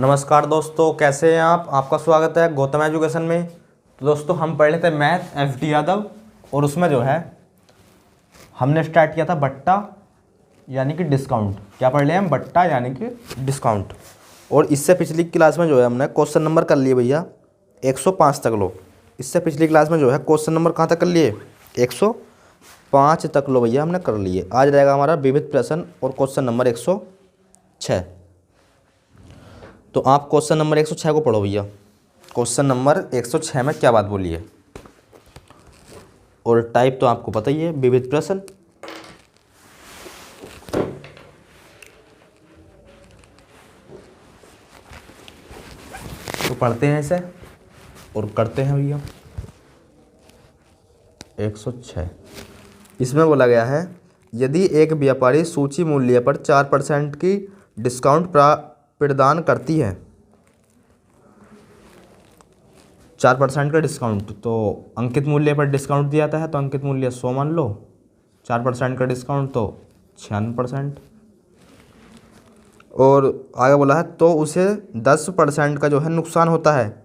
नमस्कार दोस्तों, कैसे हैं आप। आपका स्वागत है गौतम एजुकेशन में। तो दोस्तों हम पढ़ रहे थे मैथ एफडी यादव, और उसमें जो है हमने स्टार्ट किया था बट्टा यानी कि डिस्काउंट। क्या पढ़ लिया हम? बट्टा यानी कि डिस्काउंट। और इससे पिछली क्लास में जो है हमने क्वेश्चन नंबर कर लिए भैया 105 तक लो। इससे पिछली क्लास में जो है क्वेश्चन नंबर कहाँ तक कर लिए? 105 तक लो भैया, हमने कर लिए। आज रहेगा हमारा विविध प्रश्न और क्वेश्चन नंबर 106। तो आप क्वेश्चन नंबर 106 को पढ़ो भैया। क्वेश्चन नंबर 106 में क्या बात बोली है, और टाइप तो आपको पता ही है, विविध प्रश्न। तो पढ़ते हैं इसे और करते हैं भैया। 106 इसमें बोला गया है, यदि एक व्यापारी सूची मूल्य पर 4% की डिस्काउंट प्रदान करती है, 4% का डिस्काउंट, तो अंकित मूल्य पर डिस्काउंट दिया जाता है, तो अंकित मूल्य 100 मान लो। 4% का डिस्काउंट तो 96%। और आगे बोला है तो उसे 10% का जो है नुकसान होता है,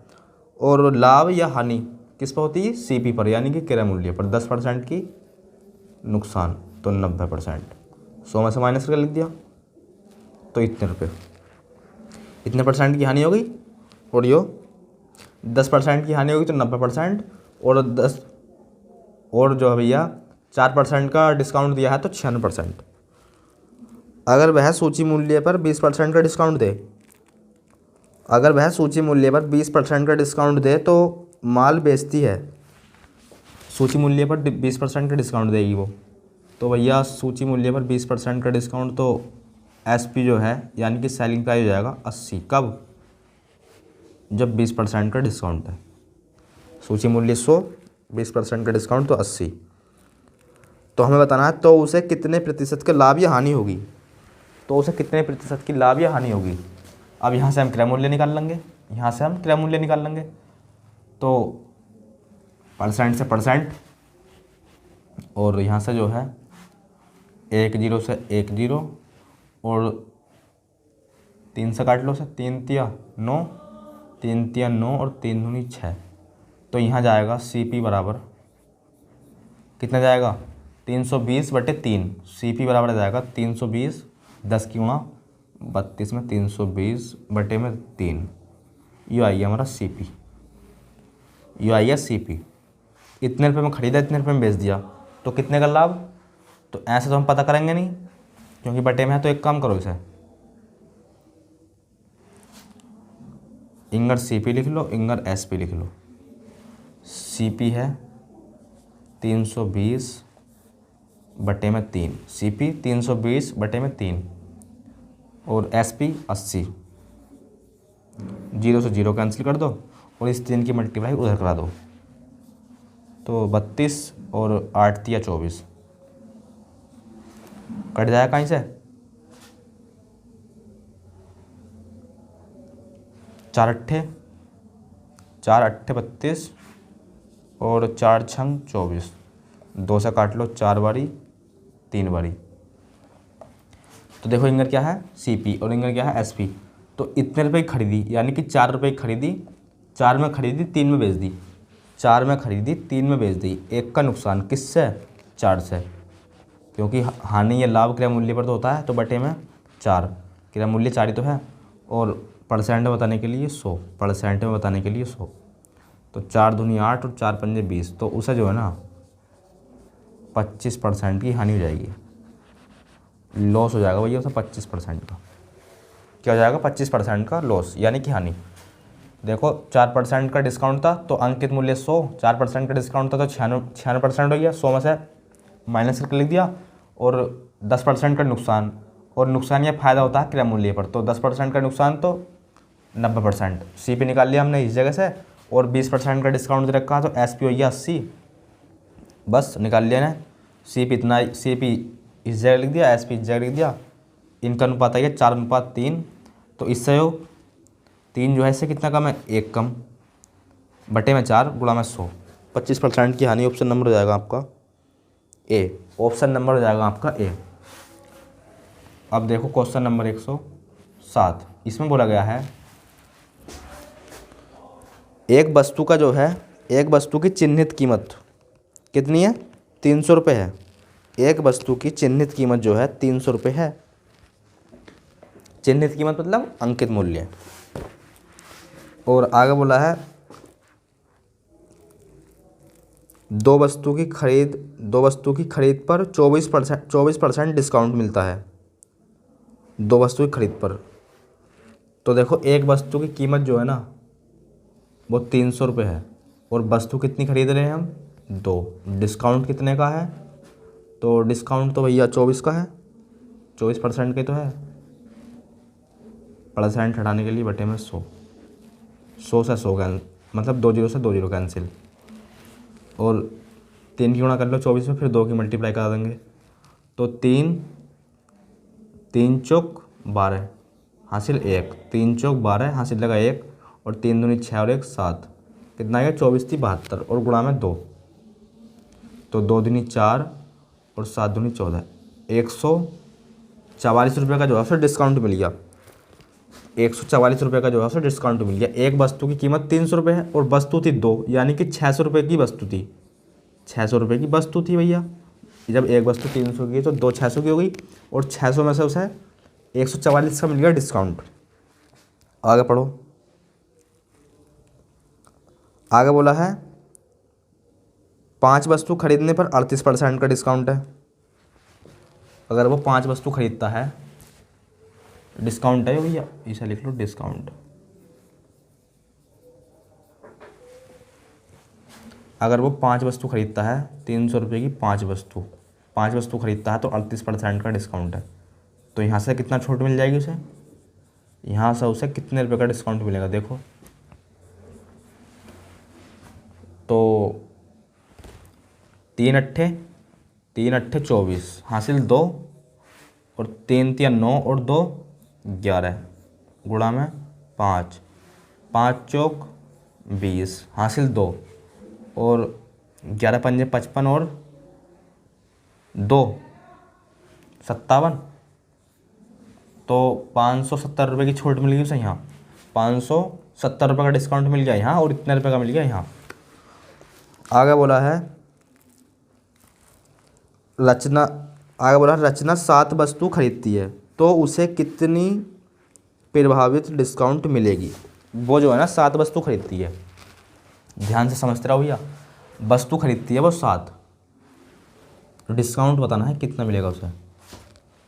और लाभ या हानि किस पर होती है? सीपी पर, यानी कि क्रय मूल्य पर 10% की नुकसान, तो 90%। 100 में से माइनस करके लिख दिया, तो इतने रुपये, इतने परसेंट की हानि होगी। और यो 10% की हानि होगी तो 90%, और जो है भैया 4% का डिस्काउंट दिया है तो 96%। अगर वह सूची मूल्य पर 20% का डिस्काउंट दे, अगर वह सूची मूल्य पर 20% का डिस्काउंट दे तो माल बेचती है। सूची मूल्य पर 20% का डिस्काउंट देगी वो, तो भैया सूची मूल्य पर 20% का डिस्काउंट, तो एसपी जो है यानी कि सेलिंग प्राइस हो जाएगा 80। कब? जब 20% का डिस्काउंट है। सूची मूल्य 100, 20% का डिस्काउंट तो 80। तो हमें बताना है तो उसे कितने प्रतिशत के लाभ या हानि होगी। तो उसे कितने प्रतिशत की लाभ या हानि होगी। अब यहाँ से हम क्रय मूल्य निकाल लेंगे, यहाँ से हम क्रय मूल्य निकाल लेंगे। तो परसेंट से परसेंट, और यहाँ से जो है 10 से 10, और 3 से काट लो से 3 तिया 9, 3 तिया 9 और 3 दूनी 6। तो यहाँ जाएगा सीपी बराबर कितना जाएगा? 320/3। सीपी बराबर जाएगा 320, 10 की गुणा 32 में 320/3। ये आई है हमारा सीपी, ये आई है सीपी। इतने रुपये में ख़रीदा, इतने रुपये में बेच दिया, तो कितने का लाभ? तो ऐसे तो हम पता करेंगे नहीं, क्योंकि बटे में है। तो एक काम करो, इसे इंगर सीपी लिख लो, इंगर एसपी लिख लो। सीपी है 320/3, सीपी 320/3, और एसपी 80। 0 से 0 कैंसिल कर दो, और इस 3 की मल्टीप्लाई उधर करा दो, तो 32 और 8 तिया 24 कट जाएगा कहीं से। 4 अट्ठे 32, और 4 छंग 24। 2 से काट लो 4 बारी, 3 बारी। तो देखो इंगर क्या है? सीपी, और इंगर क्या है? एसपी। तो इतने रुपए की खरीदी, यानी कि 4 रुपये की खरीदी, 4 में खरीदी 3 में बेच दी, 4 में खरीदी 3 में बेच दी। एक का नुकसान किससे? 4 से, क्योंकि हानि या लाभ क्रय मूल्य पर तो होता है, तो बटे में 4, क्रय मूल्य 4 ही तो है। और परसेंट में बताने के लिए 100, परसेंट में बताने के लिए 100। तो 4 दूनी 8 और 4 पंजे 20, तो उसे जो है ना 25% की हानि हो जाएगी, लॉस हो जाएगा भैया उसे 25% का। क्या हो जाएगा? 25% का लॉस, यानी कि हानि। देखो 4% का डिस्काउंट था तो अंकित मूल्य 100, 4% का डिस्काउंट था तो 96% हो गया। 100 में से माइनस करके लिख दिया, और 10% का नुकसान, और नुकसान या फ़ायदा होता है क्रय मूल्य पर, तो 10% का नुकसान तो 90%। सीपी निकाल लिया हमने इस जगह से, और 20% का डिस्काउंट दे रखा तो एसपी हो गया 80। बस निकाल लिया ना। सीपी इतना, सीपी इस जगह लिख दिया, एसपी इस जगह लिख दिया। इनका अनुपात है 4:3। तो इससे हो 3 जो है इससे कितना कम है? 1 कम, बटे में 4 गुणा में 100। 25% की हानि। ऑप्शन नंबर हो जाएगा आपका ए, ऑप्शन नंबर हो जाएगा आपका ए। अब देखो क्वेश्चन नंबर 107, इसमें बोला गया है एक वस्तु का जो है, एक वस्तु की चिन्हित कीमत कितनी है? 300 रुपये है। एक वस्तु की चिन्हित कीमत जो है 300 रुपये है। चिन्हित कीमत मतलब अंकित मूल्य। और आगे बोला है दो वस्तु की खरीद पर 24% डिस्काउंट मिलता है। दो वस्तु की खरीद पर, तो देखो एक वस्तु की कीमत जो है ना वो 300 रुपये है और वस्तु कितनी खरीद रहे हैं हम? दो। डिस्काउंट कितने का है? तो डिस्काउंट तो भैया 24 का है, 24% के तो है। परसेंट हटाने के लिए बटे में 100, 100 से 100 मतलब 2 जीरो से 2 जीरो कैंसिल, और 3 की गुणा कर लो 24 में, फिर 2 की मल्टीप्लाई करा देंगे। तो 3 चौक 12 हासिल 1, 3 चौक 12 हासिल लगा 1, और 3 दूनी 6 और 1 7, कितना आएगा? 24 थी 72 और गुणा में 2, तो 2 दूनी 4 और 7 दूनी 14, 144 रुपये का जो है उसे डिस्काउंट मिल गया। 144 रुपये का जो है उसे डिस्काउंट मिल गया। एक वस्तु की कीमत 300 रुपये है और वस्तु थी 2, यानी कि 600 रुपये की वस्तु थी। 600 रुपये की वस्तु थी भैया। जब एक वस्तु 300 की है तो 2 600 की हो गई, और 600 में से उसे 144 का मिल गया डिस्काउंट। आगे पढ़ो। आगे बोला है 5 वस्तु खरीदने पर 38% का डिस्काउंट है। अगर वो 5 वस्तु खरीदता है, डिस्काउंट है भैया, इसे लिख लो डिस्काउंट। अगर वो 5 वस्तु खरीदता है, 300 रुपये की 5 वस्तु खरीदता है तो 38% का डिस्काउंट है। तो यहाँ से कितना छूट मिल जाएगी उसे? यहाँ से उसे कितने रुपये का डिस्काउंट मिलेगा देखो। तो 3 अट्ठे 24 हासिल 2, और 3 तिया 9 और 2 11, गुणा में 5, 5 चौक 20 हासिल 2, और 11 पंजे 55 और 2 57, तो 570 रुपये की छूट मिल गई उसे यहाँ। 570 रुपये का डिस्काउंट मिल गया यहाँ, और इतने रुपये का मिल गया यहाँ। आगे बोला है रचना 7 वस्तु खरीदती है तो उसे कितनी प्रभावित डिस्काउंट मिलेगी? वो जो है ना 7 वस्तु खरीदती है, ध्यान से समझते रहो भैया। वस्तु खरीदती है वो 7, डिस्काउंट बताना है कितना मिलेगा उसे।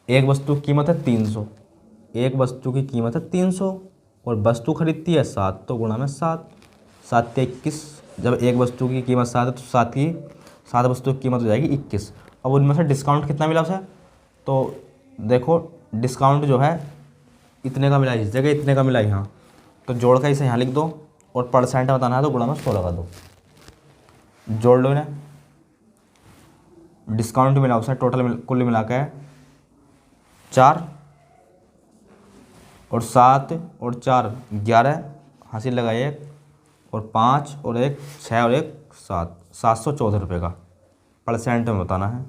एक वस्तु की कीमत है 300, एक वस्तु की कीमत है 300 और वस्तु खरीदती है 7, तो गुणा में 7, 7 के 21। जब एक वस्तु की कीमत 7 है तो 7 वस्तु की कीमत हो जाएगी 21। अब उनमें से डिस्काउंट कितना मिला उसे? तो देखो डिस्काउंट जो है इतने का मिला, इस जगह इतने का मिला यहाँ, तो जोड़ कर इसे यहाँ लिख दो, और परसेंट बताना है तो गुणा में 100 लगा दो। जोड़ लो इन्हें। डिस्काउंट मिला उसे टोटल कुल मिला के 4, और 7 और 4 11 हासिल लगा 1, और 5 और 1 6 और 1 7, 714 रुपये का। परसेंट में बताना है,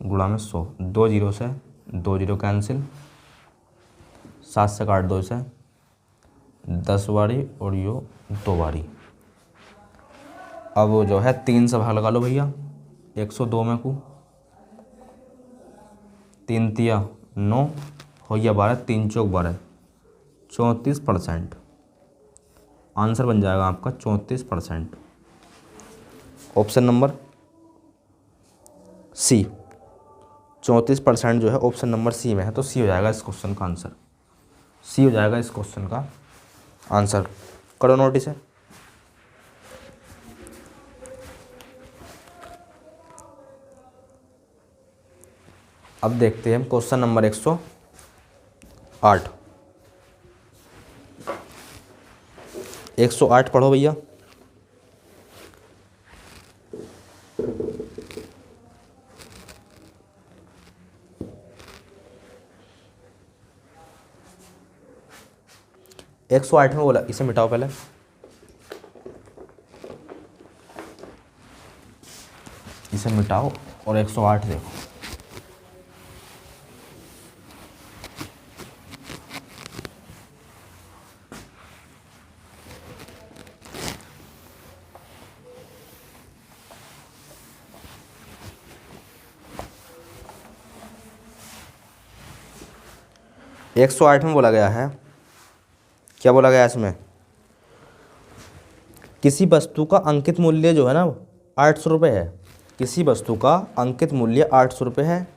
गुणा में 100, 2 जीरो से 2 जीरो कैंसिल, 7 से काट 2 से 10 बारी और यो 2 बारी। अब वो जो है 3 से भाग लगा लो भैया। 102 में को 3 तिया 9 हो गया 12, 3 चौक 12, 34%। आंसर बन जाएगा आपका 34%। ऑप्शन नंबर सी, 34% जो है ऑप्शन नंबर सी में है, तो सी हो जाएगा इस क्वेश्चन का आंसर। सी हो जाएगा इस क्वेश्चन का आंसर। करो नोटिस है। अब देखते हैं क्वेश्चन नंबर 108। 108 पढ़ो भैया। एक 108 में बोला, इसे मिटाओ पहले। इसे मिटाओ और 108 देखो। 108 में बोला गया है, क्या बोला गया है इसमें, किसी वस्तु का अंकित मूल्य जो है ना 800 रुपये है। किसी वस्तु का अंकित मूल्य 800 रुपये है।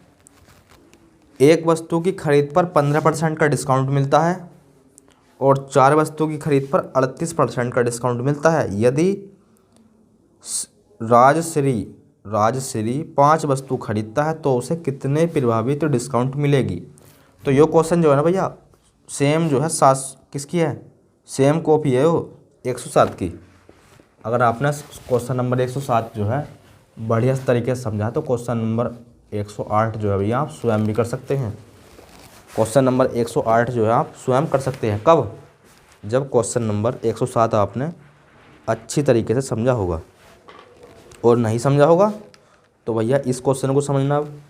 एक वस्तु की खरीद पर 15% का डिस्काउंट मिलता है और 4 वस्तु की खरीद पर 38% का डिस्काउंट मिलता है। यदि राजश्री 5 वस्तु खरीदता है तो उसे कितने प्रभावित डिस्काउंट मिलेगी। तो ये क्वेश्चन जो है ना भैया सेम जो है 7 किसकी है, सेम कॉपी है वो 107 की। अगर आपने क्वेश्चन नंबर 107 जो है बढ़िया तरीके से समझा तो क्वेश्चन नंबर 108 जो है भैया आप स्वयं भी कर सकते हैं। क्वेश्चन नंबर 108 जो है आप स्वयं कर सकते हैं। कब, जब क्वेश्चन नंबर 107 आपने अच्छी तरीके से समझा होगा, और नहीं समझा होगा तो भैया इस क्वेश्चन को समझना। अब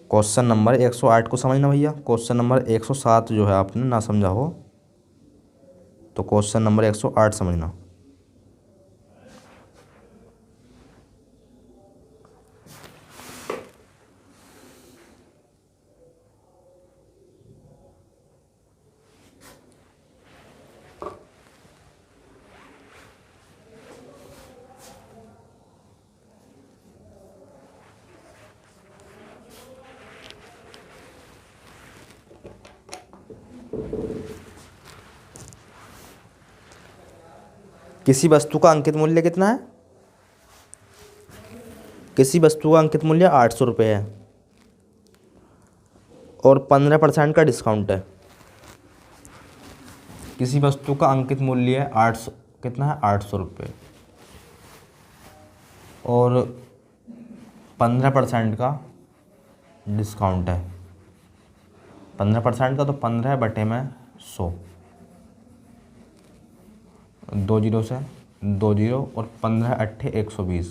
क्वेश्चन नंबर 108 को समझना भैया। क्वेश्चन नंबर 107 जो है आपने ना समझा हो तो क्वेश्चन नंबर 108 समझना। किसी वस्तु का अंकित मूल्य कितना है, किसी वस्तु का अंकित मूल्य 800 रुपये है और 15% का डिस्काउंट है। किसी वस्तु का अंकित मूल्य है 800, कितना है 800 रुपये और 15% का डिस्काउंट है। 15% का तो 15/100, 2 जीरो से 2 जीरो और 15 अट्ठे 120,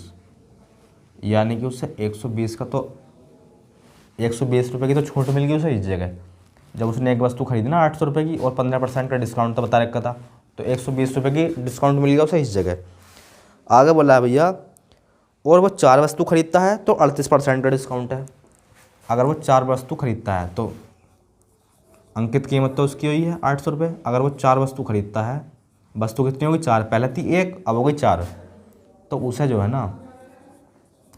यानी कि उससे 120 का तो 120 रुपये की तो छूट मिल गई उसे इस जगह। जब उसने एक वस्तु खरीदी ना 800 रुपये की और 15% का डिस्काउंट तो बता रखा था, तो 120 रुपये की डिस्काउंट मिल गया उसे इस जगह। आगे बोला है भैया और वो 4 वस्तु खरीदता है तो 38% का डिस्काउंट है। अगर वो 4 वस्तु खरीदता है तो अंकित कीमत तो उसकी हुई है 800 रुपये। अगर वो 4 वस्तु खरीदता है, वस्तु कितनी होगी 4, पहले थी 1 अब हो गई 4, तो उसे जो है ना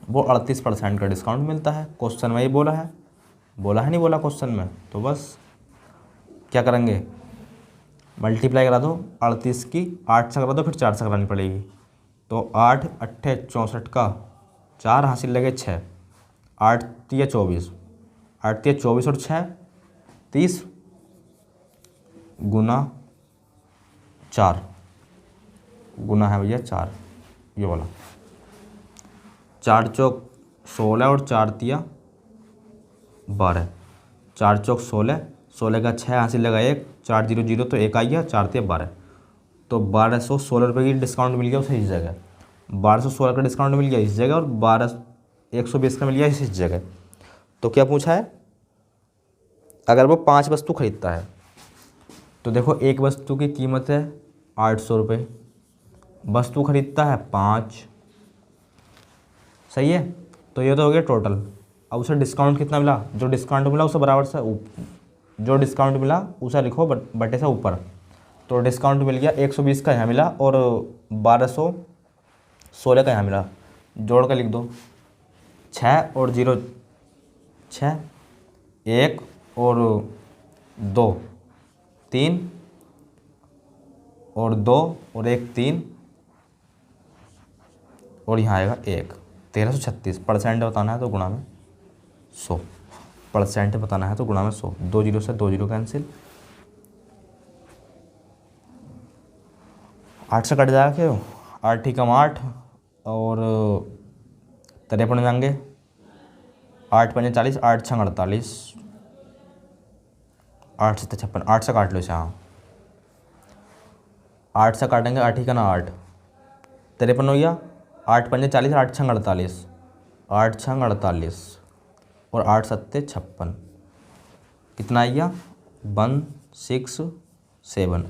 वो 38% का डिस्काउंट मिलता है। क्वेश्चन में ये बोला है नहीं बोला क्वेश्चन में, तो बस क्या करेंगे मल्टीप्लाई करा दो 38 की 8 से करा दो, फिर 4 से करानी पड़ेगी। तो 8 अट्ठे 64 का 4 हासिल लगे 6, 8 तिया 24, 8 तिया 24 और 6 30 गुना 4 गुना है भैया 4, ये वाला 4 चौक 16 और 4 तिया 12, 4 चौक 16, 16 का 6 हासिल लगा 1, 4 जीरो जीरो तो 1 आ गया, 4 तिया 12, तो 1216 रुपये की डिस्काउंट मिल गया उसे इस जगह। 1216 का डिस्काउंट मिल गया इस जगह और 120 का मिल गया इस जगह। तो क्या पूछा है, अगर वो 5 वस्तु खरीदता है तो देखो एक वस्तु की कीमत है 800 रुपये, वस्तु खरीदता है 5, सही है। तो ये तो हो गया टोटल। अब उसे डिस्काउंट कितना मिला, जो डिस्काउंट मिला उसे बराबर से जो डिस्काउंट मिला उसे लिखो बटे से ऊपर। तो डिस्काउंट मिल गया 120 का यहाँ मिला और 1216 का यहाँ मिला, जोड़ कर लिख दो 6 और 0 6, 1 और 2 3 और 2 और 1 3 और यहाँ आएगा 1, 1336। परसेंट बताना है तो गुणा में 100, परसेंट बताना है तो गुणा में 100। 2 जीरो से 2 जीरो कैंसिल, 8 से कट जाएगा क्यों, 8 ही कम 8 और 53 जाएंगे, 8 पंजे 40, 8 छंग 48, 8 से 56, 8 से काट लो इसे। हाँ 8 से काटेंगे, 8 ही का ना 8, 53 हो गया, 8 पंजे 40, 8 छंग 48, 8 छंग 48 और 8 सत्ते 56, कितना आ गया 167,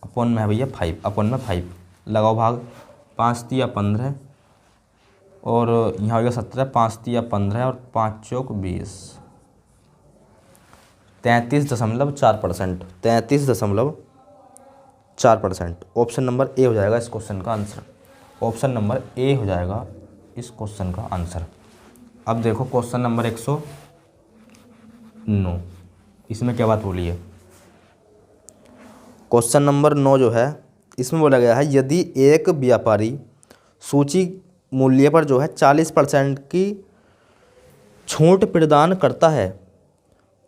अपन में है भैया 5, अपन में 5 लगाओ भाग, 5 तिया 15, और यहाँ हो गया 17, 5 तिया 15 और 5 चौक 20, 33.4%, 33.4%। ऑप्शन नंबर ए हो जाएगा इस क्वेश्चन का आंसर। ऑप्शन नंबर ए हो जाएगा इस क्वेश्चन का आंसर। अब देखो क्वेश्चन नंबर 109, इसमें क्या बात बोली है। क्वेश्चन नंबर 9 जो है इसमें बोला गया है यदि एक व्यापारी सूची मूल्य पर जो है 40% की छूट प्रदान करता है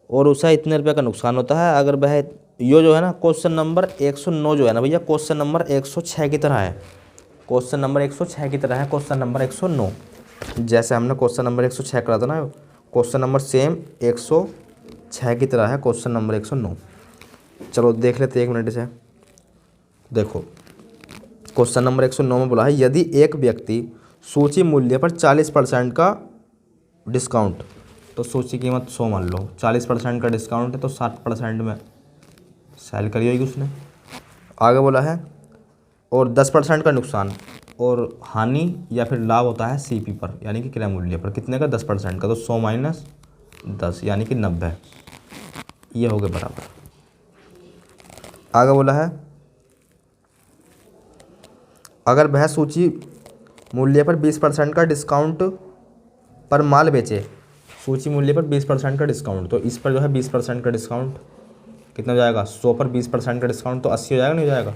और उसे इतने रुपये का नुकसान होता है, अगर वह यो जो है ना क्वेश्चन नंबर 109 जो है ना भैया क्वेश्चन नंबर 106 की तरह है। क्वेश्चन नंबर 106 की तरह है क्वेश्चन नंबर 109। जैसे हमने क्वेश्चन नंबर 106 करा था ना, क्वेश्चन नंबर सेम 106 की तरह है क्वेश्चन नंबर 109। चलो देख लेते हैं 1 मिनट से। देखो क्वेश्चन नंबर 109 में बोला है यदि एक व्यक्ति सूची मूल्य पर 40% का डिस्काउंट, तो सूची कीमत 100 मान लो, 40% का डिस्काउंट है तो 60% में सेल करी होगी उसने। आगे बोला है और 10% का नुकसान और हानि या फिर लाभ होता है सीपी पर, यानी कि क्रय मूल्य पर। कितने का? 10% का, तो 100 माइनस 10 यानी कि 90, ये हो गए बराबर। आगे बोला है अगर वह सूची मूल्य पर 20% का डिस्काउंट पर माल बेचे, सूची मूल्य पर 20% का डिस्काउंट, तो इस पर जो है 20% का डिस्काउंट कितना हो जाएगा? 100 पर 20% का डिस्काउंट तो 80 हो जाएगा, नहीं हो जाएगा?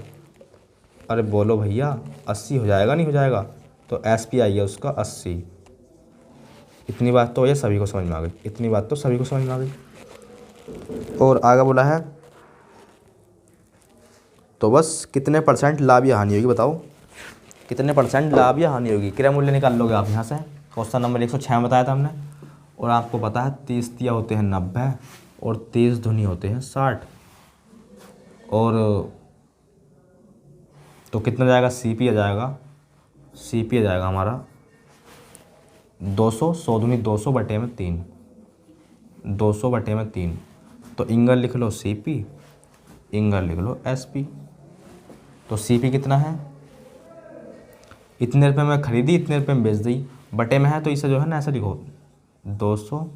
अरे बोलो भैया, 80 हो जाएगा, नहीं हो जाएगा? तो SPI है उसका 80। इतनी बात तो ये सभी को समझ में आ गई, इतनी बात तो सभी को समझ में आ गई। और आगे बोला है तो बस कितने % लाभ या हानि होगी, बताओ कितने % लाभ या हानि होगी। क्रय मूल्य निकाल लोगे आप यहाँ से। क्वेश्चन नंबर 106 में बताया था हमने, और आपको पता है 30 तिया होते हैं 90 और 30 धुनी होते हैं 60, और तो कितना जाएगा? CP आ जाएगा, CP आ जाएगा हमारा 200, 100 दूनी 200 बटे में 3, 200 बटे में 3, तो इंगल लिख लो CP, इंगल लिख लो SP। तो CP कितना है? इतने रुपये में खरीदी, इतने रुपये में बेच दी, बटे में है तो इसे जो है ना ऐसा लिखो 200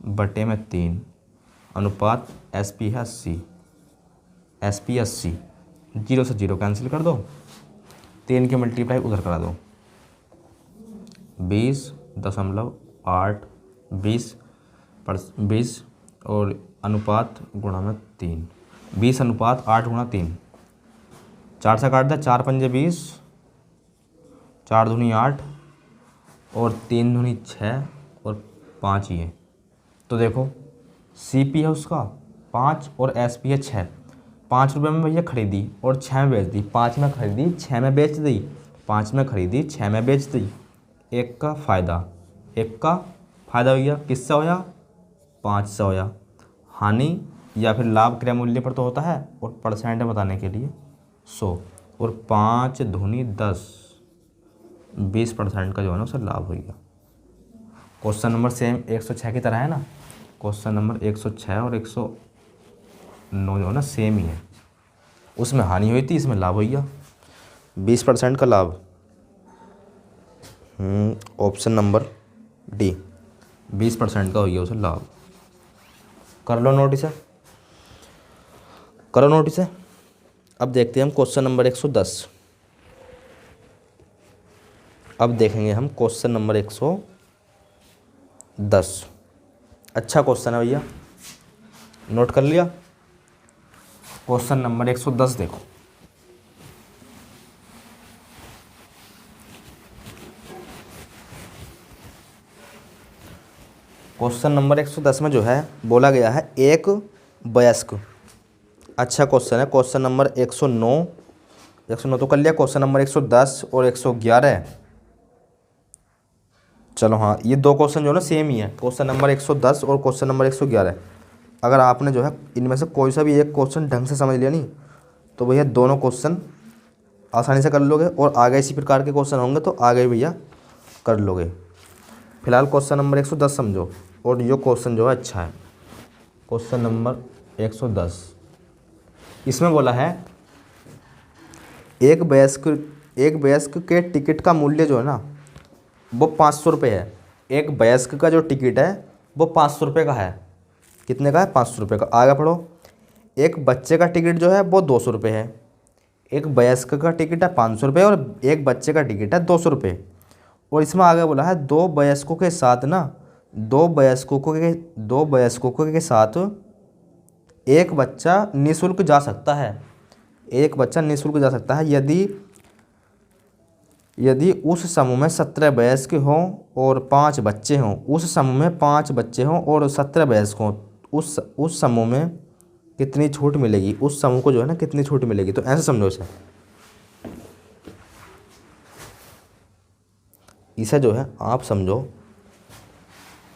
बटे में 3 अनुपात SP है 80, SP 80, 0 से 0 कैंसिल कर दो, 3 के मल्टीप्लाई उधर करा दो, 20.8 20 और अनुपात गुणा में 3, 20:8 × 3, 4 से काट दे, 4 पंजे 20, 4 दूनी 8 और 3 दूनी 6 और 5 ये। तो देखो CP है उसका 5 और SP है 6। 5 रुपये में भैया खरीदी और 6 में बेच दी, 5 में खरीदी 6 में बेच दी, 5 में खरीदी 6 में बेच दी। एक का फ़ायदा, एक का फ़ायदा भैया किससे होया? 5 से होया। हानि या फिर लाभ क्रय मूल्य पर तो होता है, और % बताने के लिए 100, और 5 दूनी 10, 20% का जो है ना उसे लाभ हो गया। क्वेश्चन नंबर सेम 106 की तरह है ना, क्वेश्चन नंबर 106 और 109 जो है ना सेम ही है। उसमें हानि हुई थी, इसमें लाभ हो गया, 20% का लाभ। ऑप्शन नंबर डी, 20% का हो गया उसे लाभ। कर लो नोटिस है, करो नोटिस है। अब देखते हैं हम क्वेश्चन नंबर 110। अब देखेंगे हम क्वेश्चन नंबर 110। अच्छा क्वेश्चन है भैया, नोट कर लिया। क्वेश्चन नंबर 110 देखो, क्वेश्चन नंबर 110 में जो है बोला गया है एक वयस्क। अच्छा क्वेश्चन है। क्वेश्चन नंबर 109 तो कर लिया। क्वेश्चन नंबर 110 और 111। चलो हाँ, ये दो क्वेश्चन जो है ना सेम ही है, क्वेश्चन नंबर 110 और क्वेश्चन नंबर 111। अगर आपने जो है इनमें से कोई सा भी एक क्वेश्चन ढंग से समझ लिया नहीं, तो भैया दोनों क्वेश्चन आसानी से कर लोगे, और आगे इसी प्रकार के क्वेश्चन होंगे तो आगे भैया कर लोगे। फिलहाल क्वेश्चन नंबर 110 समझो, और ये क्वेश्चन जो है अच्छा है। क्वेश्चन नंबर 110, इसमें बोला है एक वयस्क के टिकट का मूल्य जो है ना वो 500 रुपये है। एक वयस्क का जो टिकट है वो 500 रुपये का है। कितने का है? 500 रुपये का। आगे पढ़ो। एक बच्चे का टिकट जो है वो 200 रुपये है। एक वयस्क का टिकट है 500 रुपये और एक बच्चे का टिकट है 200 रुपये। और इसमें आगे बोला है दो वयस्कों के साथ ना, दो वयस्कों के साथ एक बच्चा निःशुल्क जा सकता है। एक बच्चा निःशुल्क जा सकता है यदि उस समूह में 17 वयस्क हों और 5 बच्चे हों। उस समूह में 5 बच्चे हों और 17 वयस्क हों। उस समूह में कितनी छूट मिलेगी? उस समूह को जो है ना कितनी छूट मिलेगी? तो ऐसे समझो इसे जो है आप समझो।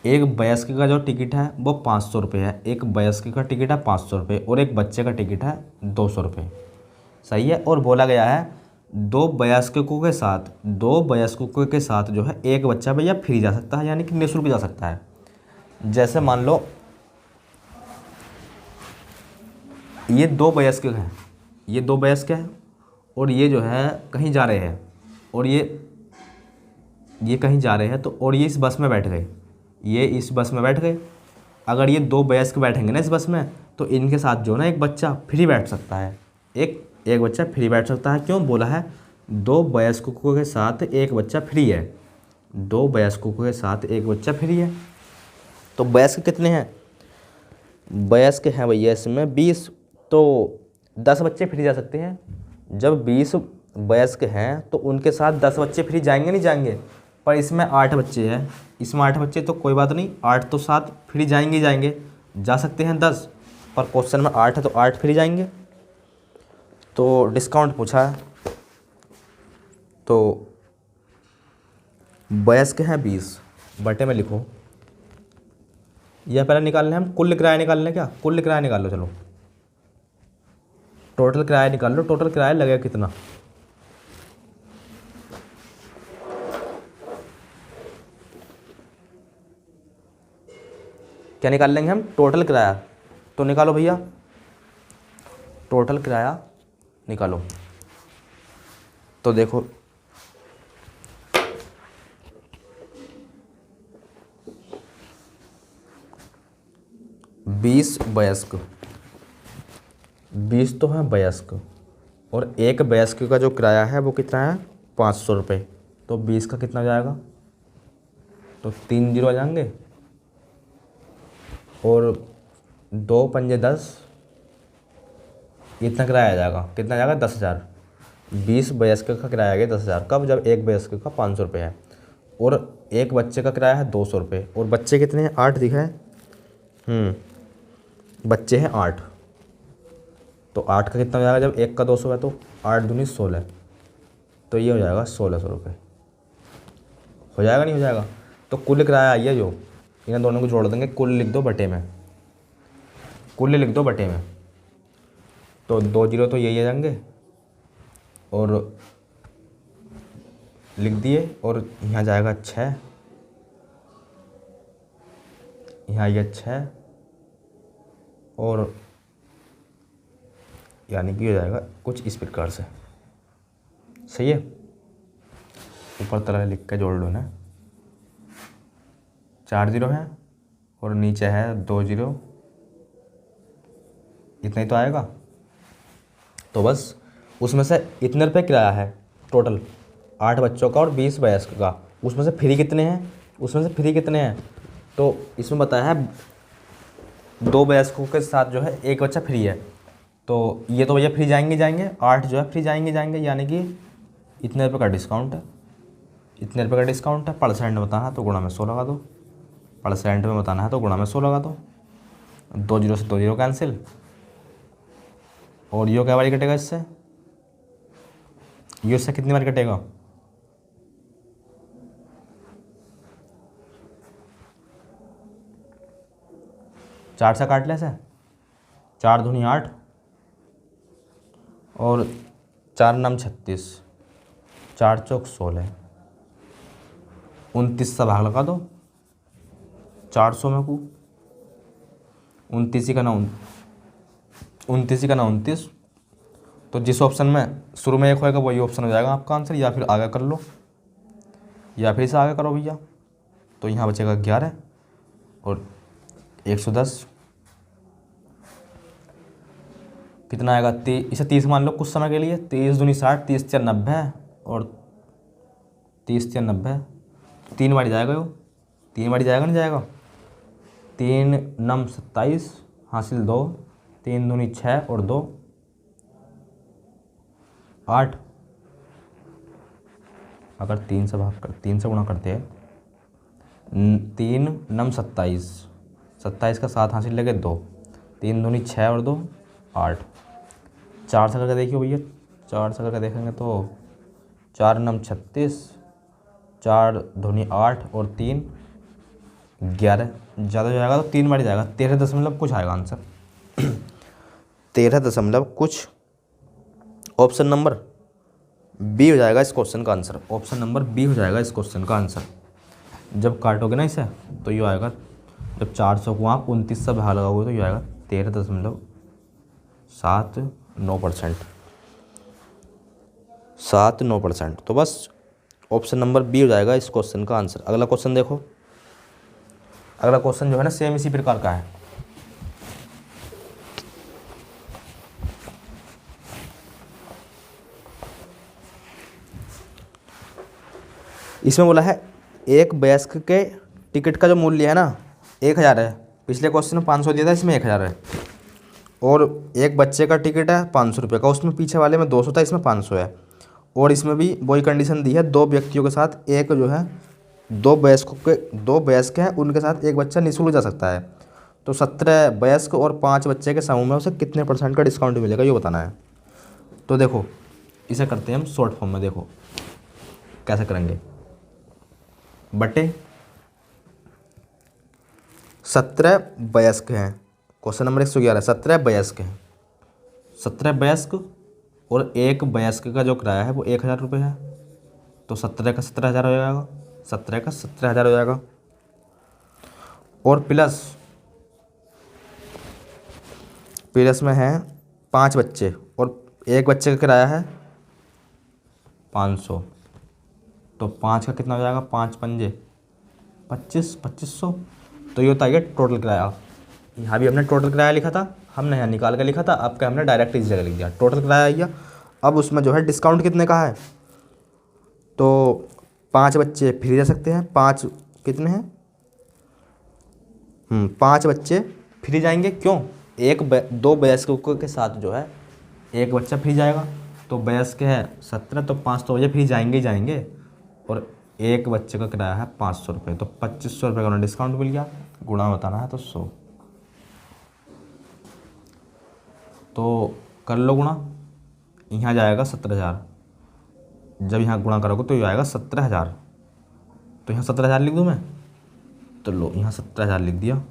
एक वयस्क का जो टिकट है वो 500 रुपये है। एक वयस्क का टिकट है 500 रुपये और एक बच्चे का टिकट है 200 रुपये। सही है। और बोला गया है दो वयस्कों के साथ जो है एक बच्चा भैया फ्री जा सकता है, यानी कि निःशुल्क जा सकता है। जैसे मान लो ये दो वयस्क हैं और ये जो है कहीं जा रहे हैं और ये कहीं जा रहे हैं तो और ये इस बस में बैठ गए। ये इस बस में बैठ गए। अगर ये दो वयस्क बैठेंगे ना इस बस में तो इनके साथ जो ना एक बच्चा फ्री बैठ सकता है। एक बच्चा फ्री बैठ सकता है। क्यों? बोला है दो वयस्कों के साथ एक बच्चा फ्री है। दो वयस्कों के साथ एक बच्चा फ्री है। तो वयस्क कितने हैं? वयस्क हैं भैया इसमें 20, तो 10 बच्चे फ्री जा सकते हैं। जब 20 वयस्क हैं तो उनके साथ 10 बच्चे फ्री जाएंगे नहीं जाएंगे? पर इसमें 8 बच्चे हैं। इसमें 8 बच्चे तो कोई बात नहीं, 8 तो साथ फ्री जाएंगे ही जाएंगे। जा सकते हैं 10, पर क्वेश्चन में 8 है तो 8 फ्री जाएंगे। तो डिस्काउंट पूछा है तो वयस्क हैं 20, बटे में लिखो। यह पहले निकालने हम कुल किराया निकालने। क्या कुल किराया निकाल लो? चलो टोटल किराया निकाल लो। टोटल किराया लगेगा कितना? क्या निकाल लेंगे हम? टोटल किराया। तो निकालो भैया, टोटल किराया निकालो। तो देखो 20 वयस्क, 20 तो हैं वयस्क और एक वयस्क का जो किराया है वो कितना है? 500 रुपये। तो 20 का कितना जाएगा? तो 3 जीरो आ जाएंगे और 2 पंजे 10, इतना किराया आ जाएगा। कितना जाएगा? 10,000। 20 वयस्क का किराया आ गया 10,000। कब? जब एक वयस्क का 500 रुपये है और एक बच्चे का किराया है 200 रुपये। और बच्चे कितने हैं? 8 दिखा है। बच्चे हैं 8। तो 8 का कितना हो जाएगा? जब एक का 200 है तो 8 दूनी 16, तो ये हो जाएगा 1600 रुपये। हो जाएगा नहीं हो जाएगा? तो कुल किराया आइए जो इन दोनों को जोड़ देंगे, कुल लिख दो बटे में। कुल लिख दो बटे में। तो 2 जीरो तो यही आ जाएंगे और लिख दिए। और यहाँ जाएगा 6, यहाँ ये 6 और यानी कि हो जाएगा कुछ इस प्रकार से। सही है। ऊपर तरह लिख के जोड़ लो ना। 4 जीरो है और नीचे है 2 जीरो। इतना ही तो आएगा। तो बस उसमें से इतने रुपये किराया है टोटल 8 बच्चों का और 20 वयस्क का। उसमें से फ्री कितने हैं? तो इसमें बताया है 2 वयस्कों के साथ जो है एक बच्चा फ्री है। तो ये तो भैया फ्री जाएंगे 8 जो है फ्री जाएंगे, यानी कि इतने रुपये का डिस्काउंट है। इतने रुपये का डिस्काउंट है। परसेंट में बताना है तो गुणा में 100 लगा दो। परसेंट में बताना है तो गुणा में 100 लगा दो। 2 जीरो से 2 जीरो कैंसिल और यो क्या बारी कटेगा इससे? यो इससे कितनी बार कटेगा? 4 से काट ले से। 4 दूनी 8 और 4 नाम 36, 4 चौक 16, 29 से भाग लगा दो 400 में को। 29 का ना 29। तो जिस ऑप्शन में शुरू में 1 होएगा वही ऑप्शन हो जाएगा आपका आंसर, या फिर आगे कर लो। या फिर इसे आगे करो भैया, तो यहाँ बचेगा 11 और 110 कितना आएगा, इसे 30 मान लो कुछ समय के लिए। 30 दूनी 60, 30 4 90 और 30 4 90, 3 बार जाएगा वो, 3 बार जाएगा नहीं जाएगा। 3 9 27 हासिल 2, 3 दूनी 6 और 2 8। अगर 3 से भाग कर 3 से गुणा करते हैं, 3 9 27, 27 का 7 हासिल लगे 2, 3 दूनी 6 और 2 8। 4 से करके देखियो भैया, 4 से करके देखेंगे तो 4 9 36, 4 दूनी 8 और 3 11। ज़्यादा हो जाएगा तो 3 बार जाएगा, 13 दशमलव कुछ आएगा आंसर। 13 दशमलव कुछ, ऑप्शन नंबर बी हो जाएगा इस क्वेश्चन का आंसर। ऑप्शन नंबर बी हो जाएगा इस क्वेश्चन का आंसर। जब काटोगे ना इसे तो ये आएगा, जब 400 को आप 29 से भाग लगाओगे तो ये आएगा 13.79%। 79%। तो बस ऑप्शन नंबर बी हो जाएगा इस क्वेश्चन का आंसर। अगला क्वेश्चन देखो। अगला क्वेश्चन जो है ना सेम इसी प्रकार का है। इसमें बोला है एक वयस्क के टिकट का जो मूल्य है ना 1000 है। पिछले क्वेश्चन में 500 दिया था, इसमें 1000 है। और एक बच्चे का टिकट है 500 रुपये का, उसमें पीछे वाले में 200 था, इसमें 500 है। और इसमें भी वही कंडीशन दी है, 2 व्यक्तियों के साथ एक जो है 2 वयस्क हैं, उनके साथ एक बच्चा निःशुल्क जा सकता है। तो 17 वयस्क और 5 बच्चे के समूह में उसे कितने % का डिस्काउंट मिलेगा ये बताना है। तो देखो इसे करते हैं हम शॉर्ट फॉर्म में। देखो कैसे करेंगे, बटे 17 वयस्क हैं। क्वेश्चन नंबर 111, 17 वयस्क हैं। 17 वयस्क और एक वयस्क का जो किराया है वो 1000 रुपये है। तो 17 का 17,000 हो जाएगा, 17 का 17,000 हो जाएगा। और प्लस में है 5 बच्चे और एक बच्चे का किराया है 500। तो 5 का कितना हो जाएगा, 5 पंजे 25, 2500। तो ये होता है टोटल किराया। यहाँ भी हमने टोटल किराया लिखा था, हमने यहाँ निकाल के लिखा था, अब क्या हमने डायरेक्ट इस जगह लिख दिया टोटल किराया आइया। अब उसमें जो है डिस्काउंट कितने का है, तो 5 बच्चे फ्री जा सकते हैं। 5 कितने हैं, 5 बच्चे फ्री जाएंगे। क्यों, 2 वयस्कों के साथ जो है एक बच्चा फ्री जाएगा। तो वयस्क है 17, तो 5 तो बजे फ्री जाएंगे ही जाएंगे। और एक बच्चे का किराया है 500 रुपये, तो 2500 रुपये का उन्हें डिस्काउंट मिल गया। गुणा बताना है तो 100। तो कर लो गुणा, यहाँ जाएगा 17,000। जब यहाँ गुणा करोगे तो ये आएगा 17,000। तो यहाँ 17,000 लिख दूँ मैं, तो लो यहाँ 17,000 लिख दिया।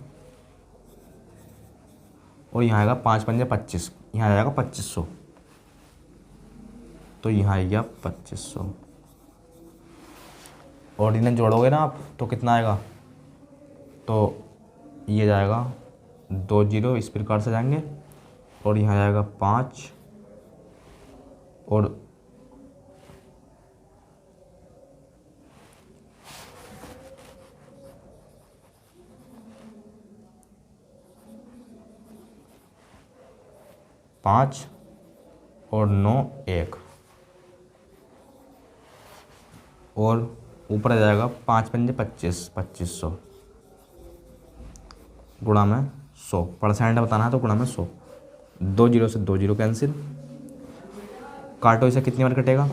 और यहाँ आएगा 5 पंजे 25, यहाँ आ जाएगा 2500। तो यहाँ आ गया 2500। और इन्हें जोड़ोगे ना आप तो कितना आएगा, तो ये जाएगा 2 0 इस प्रकार से जाएंगे। और यहाँ जाएगा 5 और 5 और 9 1 और ऊपर आ जाएगा 5 पंजे 25, 2500 गुणा में 100। % बताना है तो गुणा में 100। 2 0 से 2 0 कैंसिल। काटो इसे, कितनी बार कटेगा,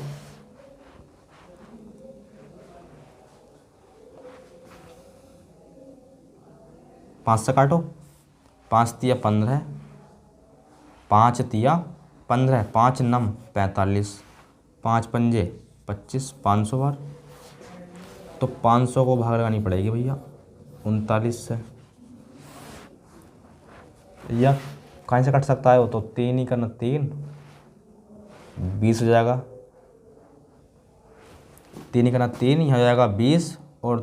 5 से काटो। 5 तिया 15, 5 तिया 15, 5 9 45, 5 पंजे 25, 500 बार। तो 500 को भाग लगानी पड़ेगी भैया 39 से। भैया कहाँ से कट सकता है वो, तो 3 ही करना, 3 20 हो जाएगा। 3 ही करना 3, यहाँ हो जाएगा 20। और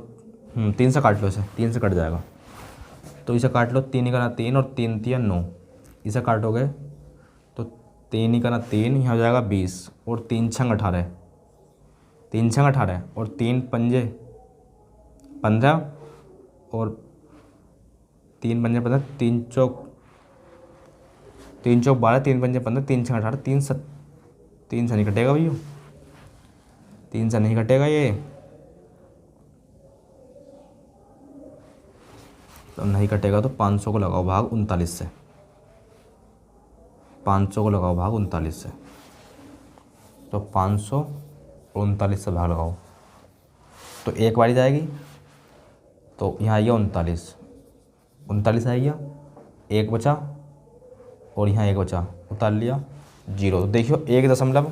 3 से काट लो इसे, 3 से कट जाएगा। तो इसे काट लो, 3 ही करना 3 और 3 तिया 9, इसे काटोगे तो 3 ही करना 3, यहाँ हो जाएगा 20 और 3 छंग 18, 3 छंग 18 और 3 पंजे 15 और 3 पंजे 15, 3 चौक 12, 3 पंजे 15, 3 छंग 18, 3 से नहीं कटेगा भैया, 3 से नहीं कटेगा ये, तो नहीं कटेगा तो 500 को लगाओ भाग 39 से, 500 को लगाओ भाग 39 से, तो 500 और 39 से भाग लगाओ तो एक बारी जाएगी, तो यहाँ आइए 39 आइए, एक बचा और यहाँ एक बचा, उतार लिया 0। तो देखियो 1 दशमलव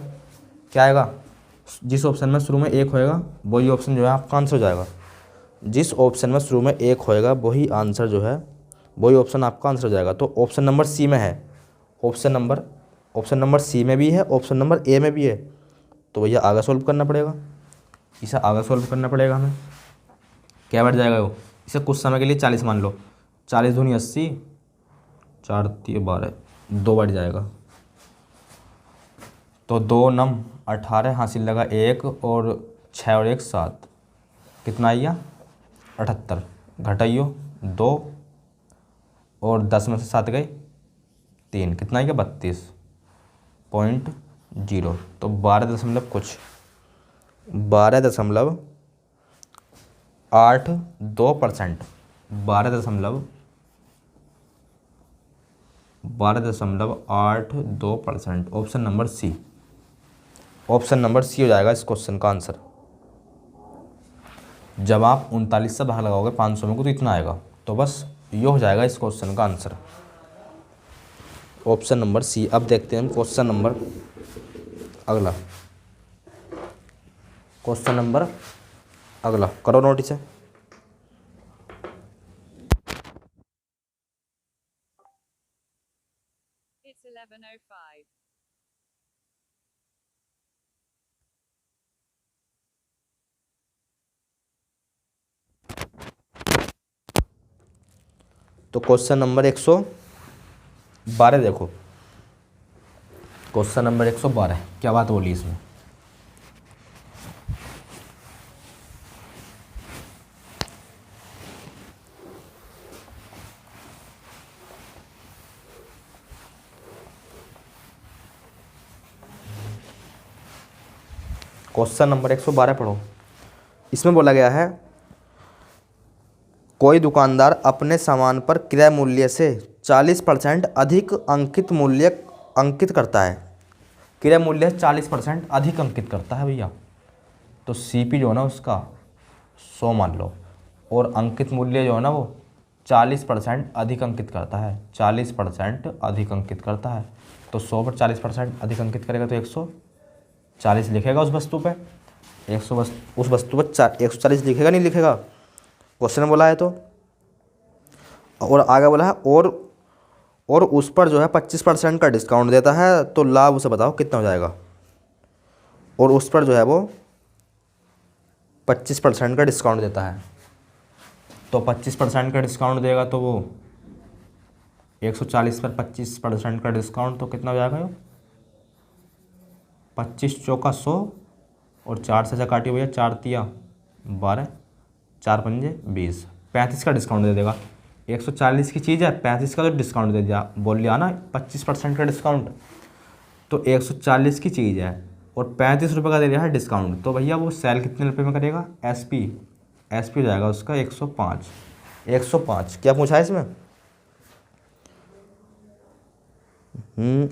क्या आएगा, जिस ऑप्शन में शुरू में 1 होएगा वही ऑप्शन जो है आपका आंसर हो जाएगा। जिस ऑप्शन में शुरू में 1 होएगा वही आंसर जो है, वही ऑप्शन आपका आंसर हो जाएगा। तो ऑप्शन नंबर सी में है, ऑप्शन नंबर सी में भी है, ऑप्शन नंबर ए में भी है, तो भैया आगे सॉल्व करना पड़ेगा, इसे आगे सॉल्व करना पड़ेगा हमें। क्या बैठ जाएगा वो, इसे कुछ समय के लिए 40 मान लो, 40 दूनी 80, 4 3 12, 2 बैठ जाएगा, तो 2 9 18 हासिल लगा 1 और 6 और 1 7, कितना आइया 78, घटाइयो 2 और 10 में से 7 गए 3, कितना आएगा 32.0, तो 12.82%, 12.82%, option number C, option number C हो जाएगा इस क्वेश्चन का आंसर। जब आप 39 से भाग लगाओगे 500 में को तो इतना आएगा, तो बस ये हो जाएगा इस क्वेश्चन का आंसर, ऑप्शन नंबर सी। अब देखते हैं क्वेश्चन नंबर अगला, क्वेश्चन नंबर अगला करो नोटिस है। It's 11:05. तो क्वेश्चन नंबर 112 देखो, क्वेश्चन नंबर 112 क्या बात बोली इसमें। क्वेश्चन नंबर 112 पढ़ो। इसमें बोला गया है कोई दुकानदार अपने सामान पर क्रय मूल्य से 40% अधिक अंकित करता है। क्रय मूल्य 40% अधिक अंकित करता है भैया, तो सीपी जो है ना उसका 100 मान लो, और अंकित मूल्य जो है ना वो 40% अधिक अंकित करता है, 40% अधिक अंकित करता है, तो 100 पर 40% अधिक अंकित करेगा तो 140 लिखेगा उस वस्तु पे, उस वस्तु पर 140 लिखेगा, नहीं लिखेगा, क्वेश्चन बोला है तो। और आगे बोला है और उस पर जो है 25% का डिस्काउंट देता है, तो लाभ उसे बताओ कितना हो जाएगा। और उस पर जो है वो 25% का डिस्काउंट देता है, तो 25% का डिस्काउंट देगा तो वो 140 पर 25% का डिस्काउंट तो कितना हो जाएगा वो 25 चौका 100 और 4 से काटिए भैया, 4 तिया 12, 4 पंजे 20, 35 का डिस्काउंट दे देगा। 140 की चीज़ है, 35 का तो डिस्काउंट दे दिया, बोल लिया ना 25% का डिस्काउंट, तो 140 की चीज़ है और 35 रुपये का दे दिया है डिस्काउंट, तो भैया वो सेल कितने रुपये में करेगा, एसपी हो जाएगा उसका 105। क्या पूछा है इसमें,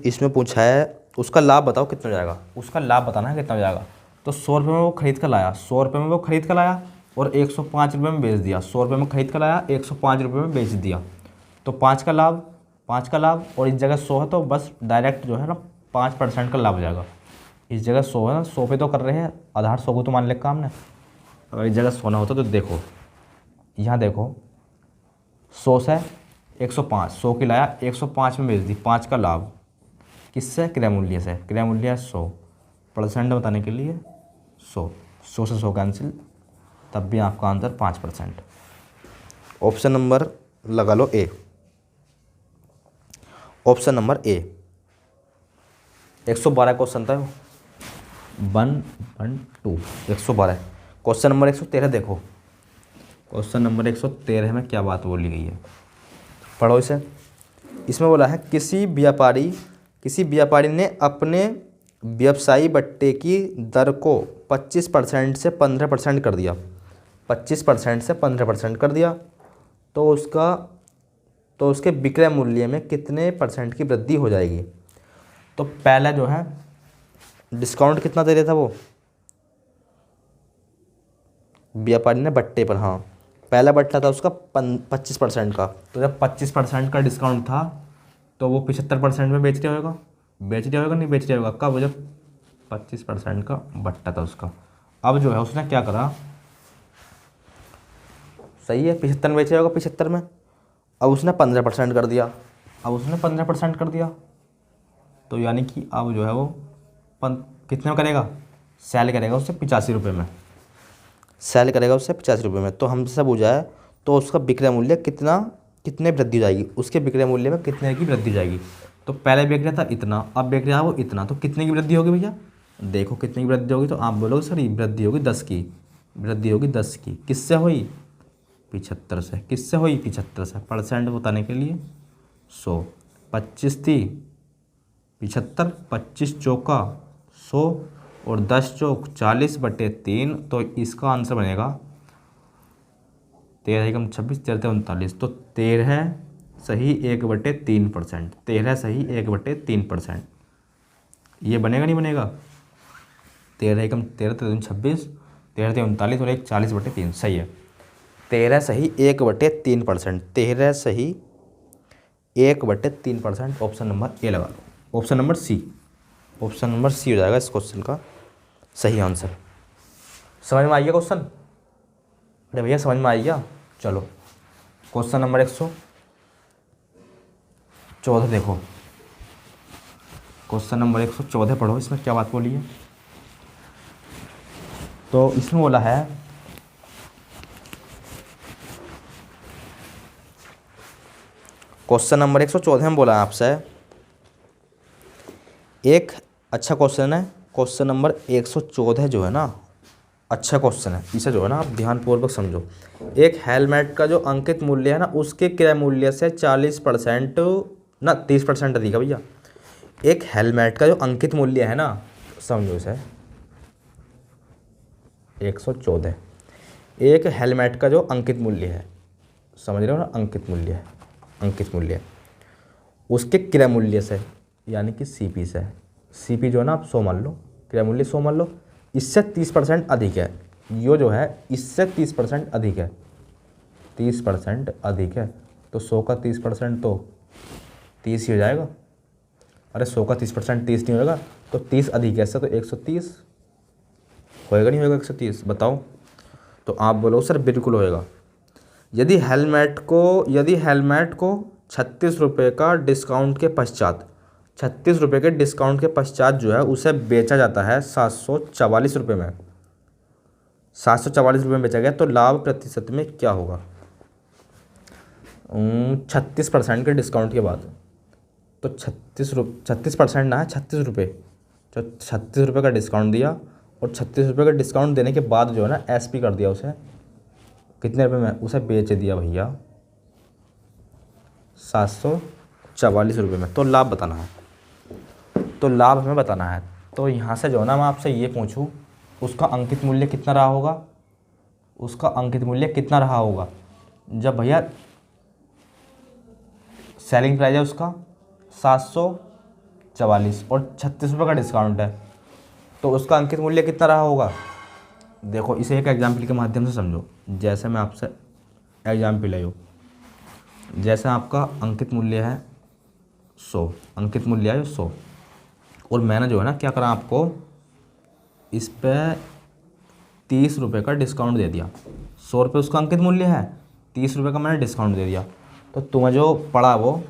इसमें पूछा है उसका लाभ बताओ कितना हो जाएगा, उसका लाभ बताना है कितना हो जाएगा। तो 100 रुपये में वो खरीद कर लाया, 100 रुपये में वो खरीद कर लाया और 105 रुपये में बेच दिया, 100 रुपये में खरीद कर लाया, 105 रुपये में बेच दिया, तो 5 का लाभ और इस जगह 100 है तो बस डायरेक्ट जो है ना 5% का लाभ हो जाएगा। इस जगह 100 है ना, 100 पे तो कर रहे हैं, आधार 100 को तो मान ले काम ने, अगर इस जगह 100 ना होता तो देखो यहाँ देखो 100 से 105, 100 की लाया 105 में बेच दी, 5 का लाभ किससे, क्रय मूल्य से, क्रय मूल्य 100% बताने के लिए 100 से 100 कैंसिल, तब भी आपका आंसर 5%। ऑप्शन नंबर लगा लो ए, ऑप्शन नंबर ए। 112 क्वेश्चन था 112 112। क्वेश्चन नंबर 113 देखो, क्वेश्चन नंबर 113 में क्या बात बोली गई है, पढ़ो इसे। इसमें बोला है किसी व्यापारी ने अपने व्यवसायी बट्टे की दर को 25% से 15% कर दिया, 25% से 15% कर दिया, तो उसके विक्रय मूल्य में कितने परसेंट की वृद्धि हो जाएगी। तो पहला जो है डिस्काउंट कितना दे रहा था वो व्यापारी ने बट्टे पर, हाँ पहला बट्टा था उसका 25% का, तो जब 25% का डिस्काउंट था तो वो 75% में बेच रहा होगा नहीं बेच रहा होगा, कब, जब 25% का बट्टा था उसका। अब जो है उसने क्या करा, सही है 75 में बेच रहा होगा 75 में, अब उसने 15% कर दिया, तो यानी कि अब जो है वो कितने में करेगा, सेल करेगा उससे 85 रुपये में, तो हमसे पूछा है तो उसका विक्रय मूल्य कितने वृद्धि हो जाएगी, उसके विक्रय मूल्य में कितने की वृद्धि हो जाएगी। तो पहले बेच रहा था इतना, अब बेच रहा है वो इतना, तो कितने की वृद्धि होगी भैया, देखो कितने की वृद्धि होगी, तो आप बोलोगे सर वृद्धि होगी 10 की, किससे हुई 75 से, किससे हुई 75 से, परसेंट बताने के लिए 100, 25 थी 75, 25 चौका 100 और 10 चौक 40/3, तो इसका आंसर बनेगा 13 एकम 26, 13 39, तो 13 सही 1/3%, 13 सही 1/3%, ये बनेगा नहीं बनेगा, 13 एकम 13, 13 26, 13 39 और 1 40/3, सही है, 13 सही 1/3%, 13 सही 1/3%, ऑप्शन नंबर ए लगा लो, ऑप्शन नंबर सी हो जाएगा इस क्वेश्चन का सही आंसर। समझ में आ गया क्वेश्चन, अरे भैया समझ में आ गया। चलो क्वेश्चन नंबर 114 देखो, क्वेश्चन नंबर 114 पढ़ो, इसमें क्या बात बोली है। तो इसमें बोला है क्वेश्चन नंबर 114 में बोला है आपसे, एक अच्छा क्वेश्चन है, क्वेश्चन नंबर 114 जो है ना अच्छा क्वेश्चन है, इसे जो है ना आप ध्यानपूर्वक समझो। एक हेलमेट का जो अंकित मूल्य है ना उसके क्रय मूल्य से 40% ना 30% अधिक है भैया। एक हेलमेट का जो अंकित मूल्य है ना, समझो इसे 114, एक हेलमेट का जो अंकित मूल्य है, समझ रहे हो ना, अंकित मूल्य उसके क्रय मूल्य से यानी कि सीपी से, सीपी जो है ना आप 100 मान लो, क्रय मूल्य 100 मान लो, इससे 30% अधिक है, यो जो है इससे 30% अधिक है, 30% अधिक है, तो 100 का 30% तो 30 ही हो जाएगा। अरे 100 का 30% 30 नहीं होगा, तो 30 अधिक है इससे, तो 130 होएगा नहीं होएगा 130, बताओ। तो आप बोलो सर बिल्कुल होएगा। यदि हेलमेट को 36 रुपये का डिस्काउंट के पश्चात, 36 रुपये के डिस्काउंट के पश्चात जो है उसे बेचा जाता है 744 रुपये में, 744 रुपये में बेचा गया, तो लाभ प्रतिशत में क्या होगा 36% के डिस्काउंट के बाद। तो 36% ना है 36 रुपये, जो 36 रुपये का डिस्काउंट दिया और 36 रुपये का डिस्काउंट देने के बाद जो है ना एसपी कर दिया उसे, कितने रुपये में उसे बेच दिया भैया 744 रुपये में। तो लाभ बताना है, तो लाभ हमें बताना है। तो यहाँ से जो है ना मैं आपसे ये पूछूँ उसका अंकित मूल्य कितना रहा होगा, जब भैया सेलिंग प्राइस है उसका 744 और 36 रुपये का डिस्काउंट है, तो उसका अंकित मूल्य कितना रहा होगा। देखो इसे एक एग्जाम्पल के माध्यम से समझो, जैसे मैं आपसे एग्जाम्पल ले लूँ, जैसे आपका अंकित मूल्य है 100, और मैंने जो है ना क्या करा आपको इस पर 30 रुपये का डिस्काउंट दे दिया, 100 रुपये उसका अंकित मूल्य है, 30 रुपये का मैंने डिस्काउंट दे दिया, तो तुम्हें जो पड़ा वो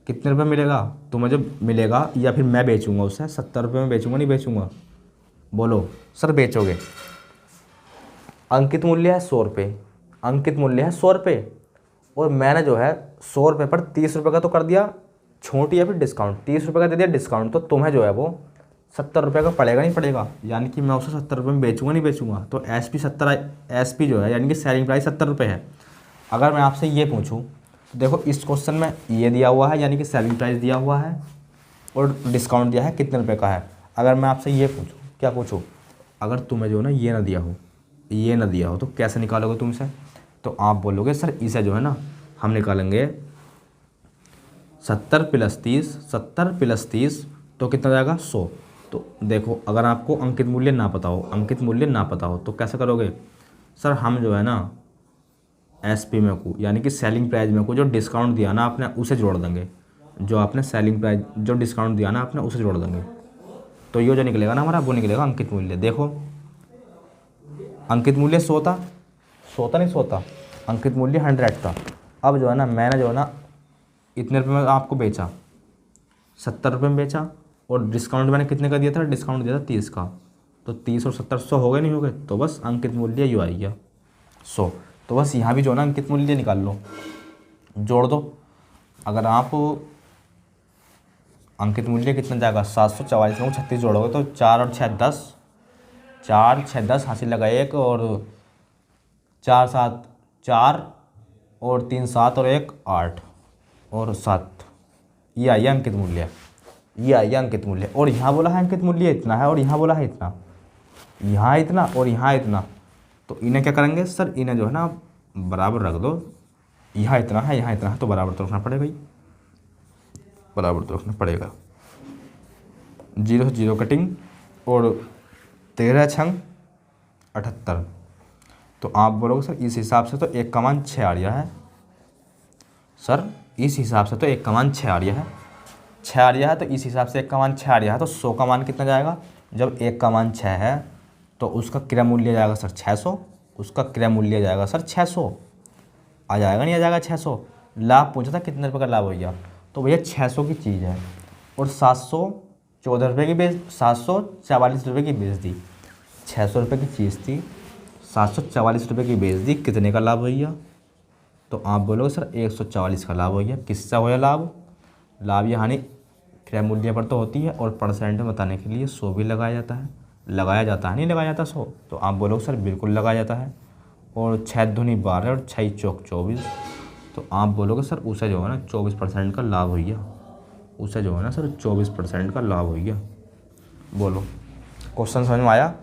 कितने रुपये मिलेगा, तुम्हें जो मिलेगा, या फिर मैं बेचूंगा उसे 70 रुपये में बेचूंगा नहीं बेचूंगा, बोलो सर बेचोगे। अंकित मूल्य है 100 रुपये, और मैंने जो है 100 रुपये पर 30 रुपये का तो कर दिया छूट या फिर डिस्काउंट, 30 रुपये का दे दिया डिस्काउंट, तो तुम्हें जो है वो 70 रुपये का पड़ेगा नहीं पड़ेगा, यानी कि मैं उसे 70 रुपये में बेचूंगा नहीं बेचूंगा। तो एस पी जो है यानी कि सेलिंग प्राइस 70 रुपये है। अगर मैं आपसे ये पूछूं, देखो इस क्वेश्चन में ये दिया हुआ है यानी कि सेलिंग प्राइस दिया हुआ है और डिस्काउंट दिया है कितने रुपए का है। अगर मैं आपसे ये पूछूं, क्या पूछूं, अगर तुम्हें जो है ना ये ना दिया हो, ये ना दिया हो, तो कैसे निकालोगे तुम इसे? तो आप बोलोगे सर इसे जो है ना हम निकालेंगे 70 + 30 तो कितना जाएगा 100। तो देखो अगर आपको अंकित मूल्य ना पता हो तो कैसे करोगे? सर हम जो है ना एस पी में को यानी कि सेलिंग प्राइस में को जो डिस्काउंट दिया ना आपने उसे जोड़ देंगे, जो आपने सेलिंग प्राइस जो डिस्काउंट दिया ना आपने उसे जोड़ देंगे। तो ये जो निकलेगा ना हमारा वो निकलेगा अंकित मूल्य। देखो अंकित मूल्य 100 था, 100 था, अंकित मूल्य 100 था। अब जो है ना मैंने जो है ना इतने रुपये में आपको बेचा, 70 रुपये में बेचा, और डिस्काउंट मैंने कितने का दिया था? डिस्काउंट दिया था 30 का। तो 30 और 70 100 हो गए नहीं हो गए? तो बस अंकित मूल्य यूँ आई गया 100। तो बस यहाँ भी जो है ना अंकित मूल्य निकाल लो, जोड़ दो। अगर आप अंकित मूल्य कितना जाएगा 744 में 36 जोड़ोगे तो 4 और 6 10, 4 6 10 हासिल लगा 1 और 4 7 4 और 3 7 और 1 8 और 7, ये आइए अंकित मूल्य, ये आइए अंकित मूल्य। और यहाँ बोला है अंकित मूल्य इतना है और यहाँ बोला है इतना, यहाँ इतना और यहाँ इतना। तो इन्हें क्या करेंगे सर, इन्हें जो है ना बराबर रख दो, यहाँ इतना है यहाँ इतना है तो बराबर तो रखना पड़ेगा ही, बराबर तो रखना पड़ेगा। 0 से 0 कटिंग और 13 छंग 78। तो आप बोलोगे सर इस हिसाब से तो 1 का मान 6 आ रहा है। सर इस हिसाब से तो 1 का मान 6 आ रहा है, 6 आ रहा है। तो इस हिसाब से 1 का मान 6 आ रहा है तो 100 का मान कितना जाएगा? जब 1 का मान 6 है तो उसका क्रय मूल्य जाएगा सर 600, उसका क्रय मूल्य जाएगा सर 600। आ जाएगा नहीं आ जाएगा 600। लाभ पूछा था कितने रुपये का लाभ हो गया, तो भैया 600 की चीज़ है और 714 रुपये की बेच 744 रुपये की बेच दी। 600 रुपये की चीज़ थी, 744 रुपये की बेच दी, कितने का लाभ हो गया? तो आप बोलोगे सर 144 का लाभ हो गया। किससे हो गया लाभ? लाभ ये हानि क्रय मूल्य पर तो होती है और परसेंट में बताने के लिए 100 भी लगाया जाता है, नहीं लगाया जाता 100? तो आप बोलोगे सर बिल्कुल लगाया जाता है। और 6 दूनी 12 और 6 चौक 24। तो आप बोलोगे सर उसे जो है ना 24% का लाभ हो गया, उसे जो है ना सर 24% का लाभ हो गया। बोलो क्वेश्चन समझ में आया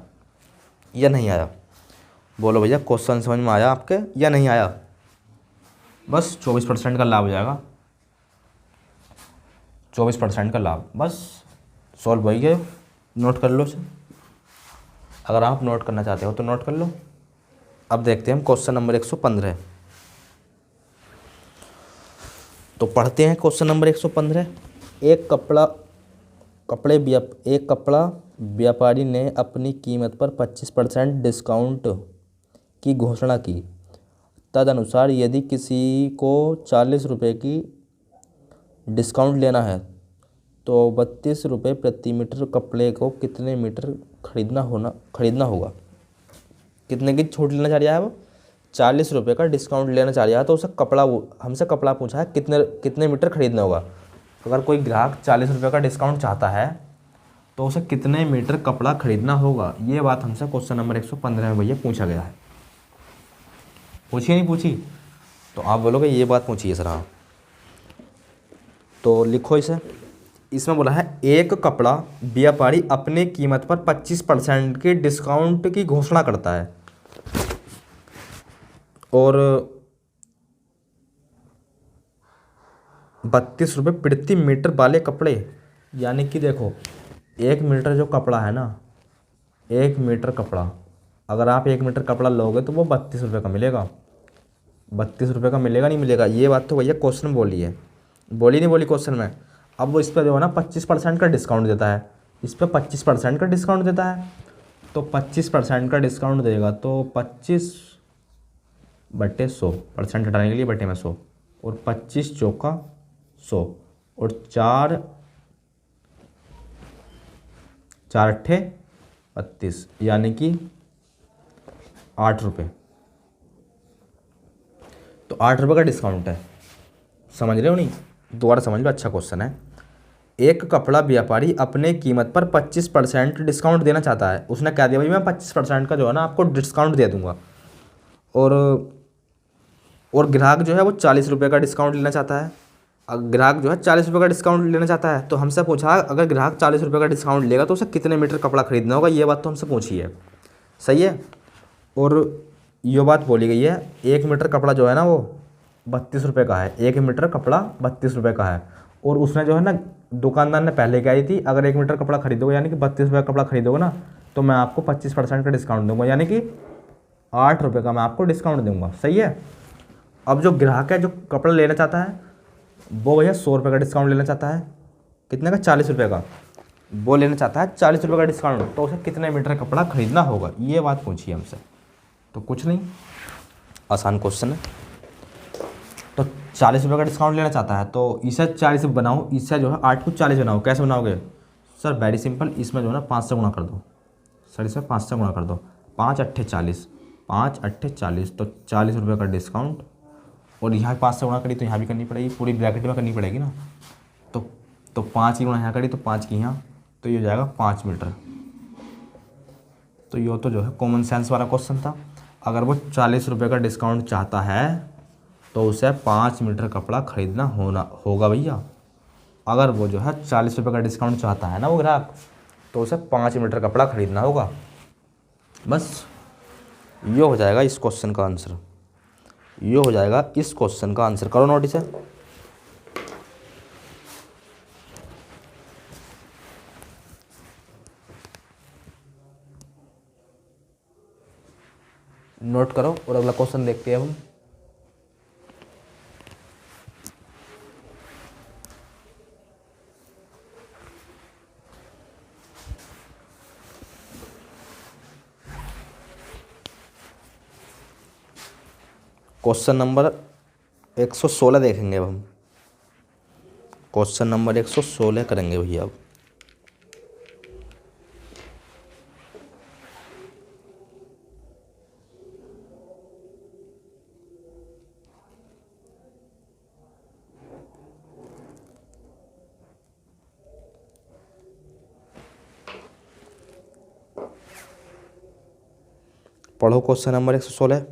या नहीं आया? बोलो भैया क्वेश्चन समझ में आया आपके या नहीं आया? बस 24% का लाभ हो जाएगा, 24% का लाभ, बस सॉल्व हो गया। नोट कर लो इसे, अगर आप नोट करना चाहते हो तो नोट कर लो। अब देखते हैं हम क्वेश्चन नंबर 115। तो पढ़ते हैं क्वेश्चन नंबर 115। एक कपड़ा व्यापारी ने अपनी कीमत पर 25% डिस्काउंट की घोषणा की। तदनुसार यदि किसी को 40 रुपये की डिस्काउंट लेना है तो 32 रुपये प्रति मीटर कपड़े को कितने मीटर खरीदना होगा। कितने की छूट लेना चाह रहा है वो? 40 रुपये का डिस्काउंट लेना चाह रहा है। तो उसे हमसे कपड़ा पूछा है कितने मीटर खरीदना होगा। अगर कोई ग्राहक 40 रुपये का डिस्काउंट चाहता है तो उसे कितने मीटर कपड़ा खरीदना होगा, ये बात हमसे क्वेश्चन नंबर 115 में भैया पूछा गया है। पूछी नहीं पूछी? तो आप बोलोगे ये बात पूछी है सर। हाँ तो लिखो इसे। इसमें बोला है एक कपड़ा व्यापारी अपने कीमत पर 25% के डिस्काउंट की घोषणा करता है और 32 रुपये प्रति मीटर वाले कपड़े, यानी कि देखो 1 मीटर जो कपड़ा है ना, 1 मीटर कपड़ा, अगर आप 1 मीटर कपड़ा लोगे तो वो 32 रुपये का मिलेगा। 32 रुपये का मिलेगा नहीं मिलेगा, ये बात तो भैया क्वेश्चन में बोली है, बोली नहीं बोली क्वेश्चन में। अब वो इस पर जो है ना 25% का डिस्काउंट देता है, इस पर 25% का डिस्काउंट देता है। तो 25% का डिस्काउंट देगा तो 25/100% हटाने के लिए बटे में 100 और 25 चौका 100 और 4 अट्ठे 32, यानी कि 8 रुपये। तो 8 रुपये का डिस्काउंट है, समझ रहे हो नहीं? दोबारा समझ लो, अच्छा क्वेश्चन है। एक कपड़ा व्यापारी अपने कीमत पर 25% डिस्काउंट देना चाहता है। उसने कह दिया भाई मैं 25% का जो है ना आपको डिस्काउंट दे दूंगा। और ग्राहक जो है वो 40 रुपये का डिस्काउंट लेना चाहता है। ग्राहक जो है 40 रुपये का डिस्काउंट लेना चाहता है, तो हमसे पूछा अगर ग्राहक 40 रुपये का डिस्काउंट लेगा तो उसे कितने मीटर कपड़ा खरीदना होगा, ये बात तो हमसे पूछी है। सही है। और ये बात बोली गई है 1 मीटर कपड़ा जो है ना वो 32 रुपये का है। 1 मीटर कपड़ा 32 रुपये का है। और उसने जो है ना दुकानदार ने पहले कही थी अगर 1 मीटर कपड़ा खरीदोगे यानी कि 32 रुपये का कपड़ा खरीदोगे ना तो मैं आपको 25% का डिस्काउंट दूंगा, यानी कि 8 रुपये का मैं आपको डिस्काउंट दूंगा। सही है। अब जो ग्राहक है जो कपड़ा लेना चाहता है वो भैया 100 रुपये का डिस्काउंट लेना चाहता है। कितने का? 40 रुपये का। वो लेना चाहता है 40 रुपये का डिस्काउंट, तो उसे कितने मीटर कपड़ा खरीदना होगा, ये बात पूछी है हमसे। तो कुछ नहीं, आसान क्वेश्चन है। तो 40 रुपये का डिस्काउंट लेना चाहता है तो इसे 40 बनाओ, इससे जो है 8 को 40 बनाओ। कैसे बनाओगे सर? वेरी सिंपल, इसमें जो है ना 5 से गुणा कर दो। सर इसमें 5 से गुणा कर दो। 5 अट्ठे 40, 5 अट्ठे 40, तो 40 रुपये का डिस्काउंट। और यहाँ 5 से गुणा करी तो यहाँ भी करनी पड़ेगी, पूरी ब्रैकेट में करनी पड़ेगी ना। तो 5 की गुणा यहाँ करी तो 5 की यहाँ, तो ये हो जाएगा 5 मीटर। तो ये तो जो है कॉमन सेंस वाला क्वेश्चन था। अगर वो 40 रुपये का डिस्काउंट चाहता है तो उसे 5 मीटर कपड़ा खरीदना होगा भैया। अगर वो जो है 40 रुपये का डिस्काउंट चाहता है ना वो ग्राहक, तो उसे 5 मीटर कपड़ा खरीदना होगा। बस ये हो जाएगा इस क्वेश्चन का आंसर। ये हो जाएगा इस क्वेश्चन का आंसर। करो नोटिस है। नोट करो और अगला क्वेश्चन देखते हैं हम। क्वेश्चन नंबर 116 देखेंगे अब हम। क्वेश्चन नंबर 116 करेंगे भैया अब। पढ़ो क्वेश्चन नंबर 116।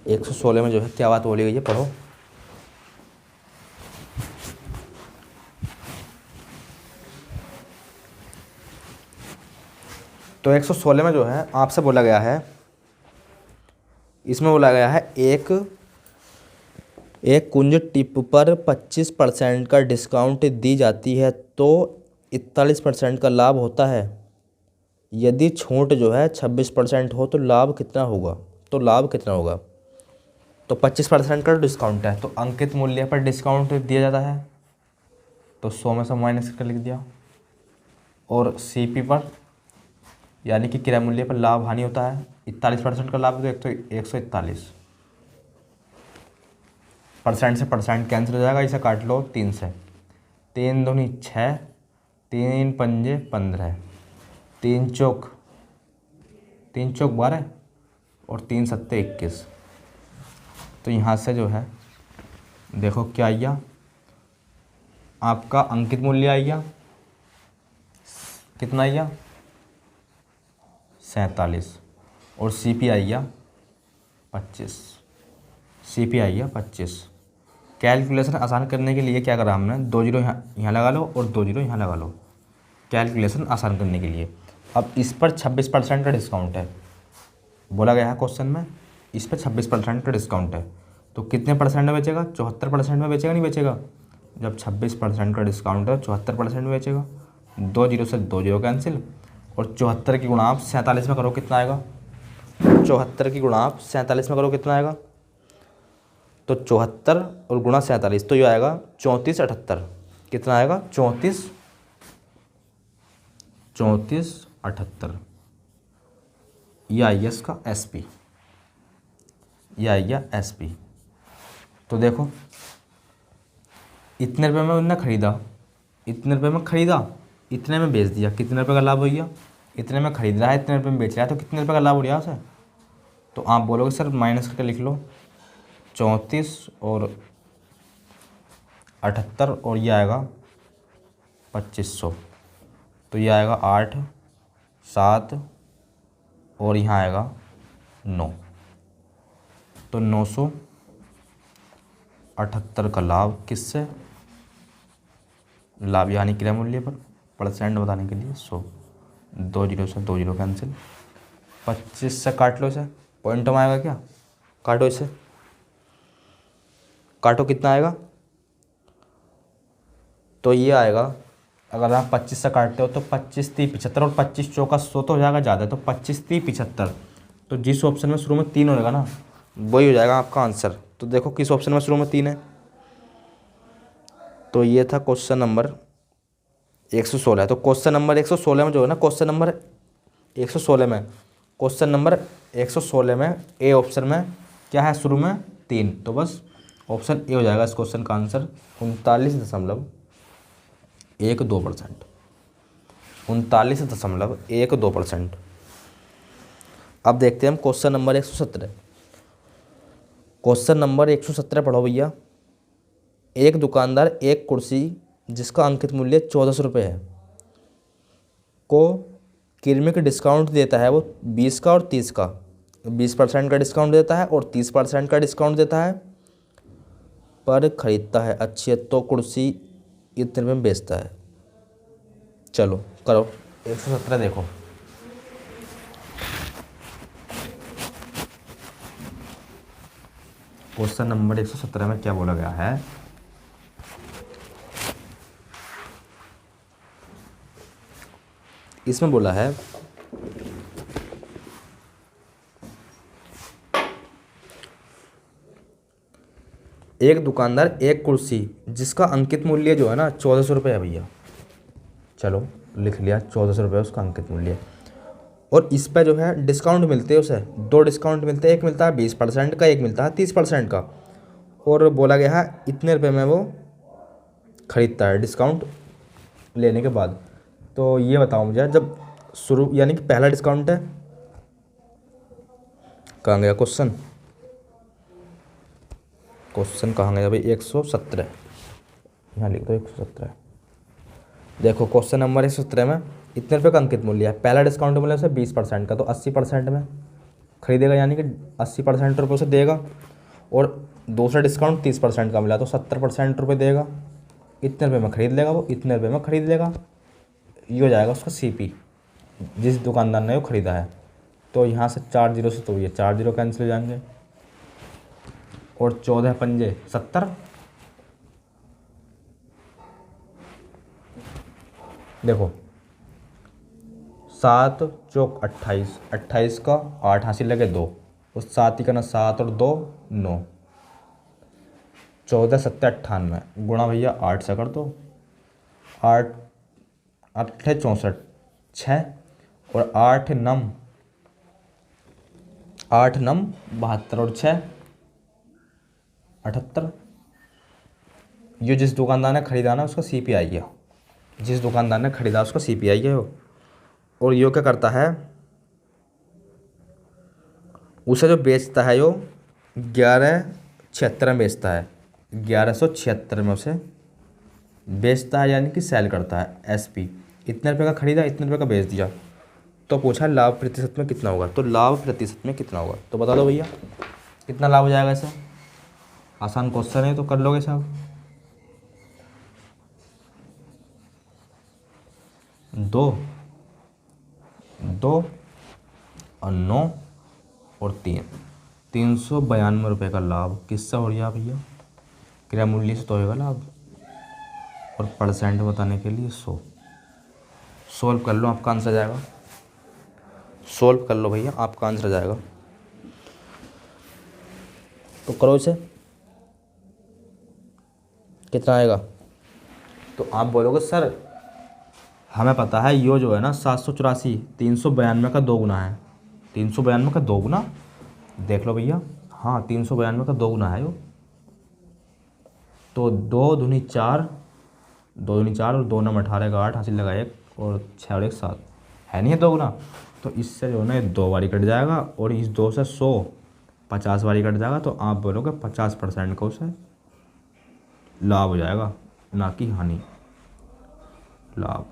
एक 116 में जो है क्या बात बोली गई है, पढ़ो। तो 116 में जो है आपसे बोला गया है, इसमें बोला गया है एक कुंज टिप पर 25% का डिस्काउंट दी जाती है तो 41% का लाभ होता है। यदि छूट जो है 26% हो तो लाभ कितना होगा? तो 25% का डिस्काउंट है तो अंकित मूल्य पर डिस्काउंट दिया जाता है, तो 100 में से माइनस करके लिख दिया। और सीपी पर यानी कि क्रय मूल्य पर लाभ हानि होता है। 41% का लाभ तो 141 परसेंट से परसेंट कैंसिल हो जाएगा, इसे काट लो 3 से। 3 दूनी 6, 3 पंजे 15, 3 चौक 12 और 3 सत्ते 21। तो यहाँ से जो है देखो क्या आया, आपका अंकित मूल्य आएगा कितना आएगा 47 और सीपी आएगा 25। कैलकुलेशन आसान करने के लिए क्या करा हमने, 2 जीरो यहाँ लगा लो और 2 जीरो यहाँ लगा लो, कैलकुलेशन आसान करने के लिए। अब इस पर 26% का डिस्काउंट है, बोला गया है क्वेश्चन में इस पर 26% का डिस्काउंट है, तो कितने परसेंट में बेचेगा? 74% में बेचेगा, नहीं बेचेगा? जब 26% का डिस्काउंट है 74% में बेचेगा। 2 जीरो से 2 जीरो कैंसिल, और 74 की गुणा आप 47 में करो कितना आएगा? 74 की गुणा आप 47 में करो कितना आएगा? तो 74 और गुणा 47 तो ये आएगा 34 78। कितना आएगा? 34 78। ये आइए इसका एसपी, ये आइए एसपी। तो देखो इतने रुपये में उन्होंने ख़रीदा इतने रुपये में ख़रीदा, इतने में बेच दिया, कितने रुपये का लाभ हो गया? इतने में ख़रीद रहा है, इतने रुपये में बेच रहा है, तो कितने रुपये का लाभ हो गया उसे? तो आप बोलोगे सर माइनस करके लिख लो, 34 और 78 और ये आएगा 2500, तो ये आएगा 8, 7 और यहाँ आएगा 9, तो 978 का लाभ किससे? लाभ यानी क्रय मूल्य पर, परसेंट बताने के लिए 100, 2 जीरो से 2 जीरो कैंसिल, 25 से काट लो इसे, पॉइंट में आएगा क्या? काटो इसे, काटो, कितना आएगा? तो ये आएगा, अगर आप 25 से काटते हो तो 25 30 75 और 25 चौका 100 तो हो जाएगा ज़्यादा, तो 25 30 75, तो जिस ऑप्शन में शुरू में 3 होगा ना वही हो जाएगा आपका आंसर। तो देखो किस ऑप्शन में शुरू में 3 है, तो ये था क्वेश्चन नंबर 116। तो क्वेश्चन नंबर 116 में जो है ना, क्वेश्चन नंबर 116 में, क्वेश्चन नंबर 116 में ए ऑप्शन में क्या है? शुरू में 3, तो बस ऑप्शन ए हो जाएगा इस क्वेश्चन का आंसर, 39.12%। 39.12%। अब देखते हैं हम क्वेश्चन नंबर 117। क्वेश्चन नंबर 117 पढ़ो भैया। एक दुकानदार एक कुर्सी जिसका अंकित मूल्य 1400 रुपये है को क्रमिक डिस्काउंट देता है, वो 20 का और 30 का, 20% का डिस्काउंट देता है और 30% का डिस्काउंट देता है, पर ख़रीदता है अच्छी है तो कुर्सी इतने में बेचता है। चलो करो 117 देखो। क्वेश्चन नंबर 117 में क्या बोला गया है? इसमें बोला है एक दुकानदार एक कुर्सी जिसका अंकित मूल्य जो है ना 1400 रुपये है भैया। चलो लिख लिया 1400 रुपये उसका अंकित मूल्य, और इस पर जो है डिस्काउंट मिलते हैं उसे, 2 डिस्काउंट मिलते हैं, एक मिलता है 20% का, एक मिलता है 30% का, और बोला गया है इतने रुपये में वो ख़रीदता है डिस्काउंट लेने के बाद। तो ये बताओ मुझे, जब शुरू यानी कि पहला डिस्काउंट है, कहाँ गया क्वेश्चन? क्वेश्चन कहाँ गया भाई? 117, यहाँ लिख दो 117। देखो क्वेश्चन नंबर 117 में इतने रुपये का अंकित मूल्य है, पहला डिस्काउंट मिला उसे 20% का, तो 80% में खरीदेगा, यानी कि 80% रुपये उसे देगा, और दूसरा डिस्काउंट 30% का मिला तो 70% रुपये देगा, इतने रुपये में खरीद लेगा, वो इतने रुपये में खरीद लेगा, ये हो जाएगा उसका CP जिस दुकानदार ने वो ख़रीदा है। तो यहाँ से 4 जीरो से तो ये 4 जीरो कैंसिल हो जाएंगे, और 14 पंजे 70, देखो 7 चौक 28, 28 का 8 हासिल लगे 2, उस 7 ही करना 7 और 2 9, 14 7 98 गुणा भैया 8 से कर दो, 8 8 64 6, और 8 9 72 और 6 78। ये जिस दुकानदार ने खरीदा ना उसका CP आई गया, जिस दुकानदार ने खरीदा उसका CP आई गया। और यो क्या करता है, उसे जो बेचता है यो 1176 में बेचता है, 1176 में उसे बेचता है, यानी कि सेल करता है SP। इतने रुपये का खरीदा, इतने रुपये का बेच दिया, तो पूछा लाभ प्रतिशत में कितना होगा, तो लाभ प्रतिशत में कितना होगा, तो बता दो भैया कितना लाभ हो जाएगा इसे। आसान क्वेश्चन है तो कर लोगे साहब। 2 2 और 9 और 3, 392 रुपये का लाभ किससे हो गया भैया? क्रय मूल्य से तो होगा लाभ, और परसेंट बताने के लिए 100। सोल्व कर लो, आपका आंसर आ जाएगा। सोल्व कर लो भैया, आपका आंसर आ जाएगा। तो करो इसे, कितना आएगा? तो आप बोलोगे सर हमें पता है यो जो है ना 784 392 का 2 गुना है, 392 का 2 गुना, देख लो भैया, हाँ 392 का 2 गुना है यो, तो 2 दूनी 4 2 दूनी 4 और 2 नम 18 का 8 हासिल लगा 1 और 6 और 1 7 है नहीं है 2 गुना। तो इससे जो है ना ये 2 बारी कट जाएगा और इस 2 से 100 50 बारी कट जाएगा। तो आप बोलोगे 50% का उसे लाभ हो जाएगा, ना कि हानि। लाभ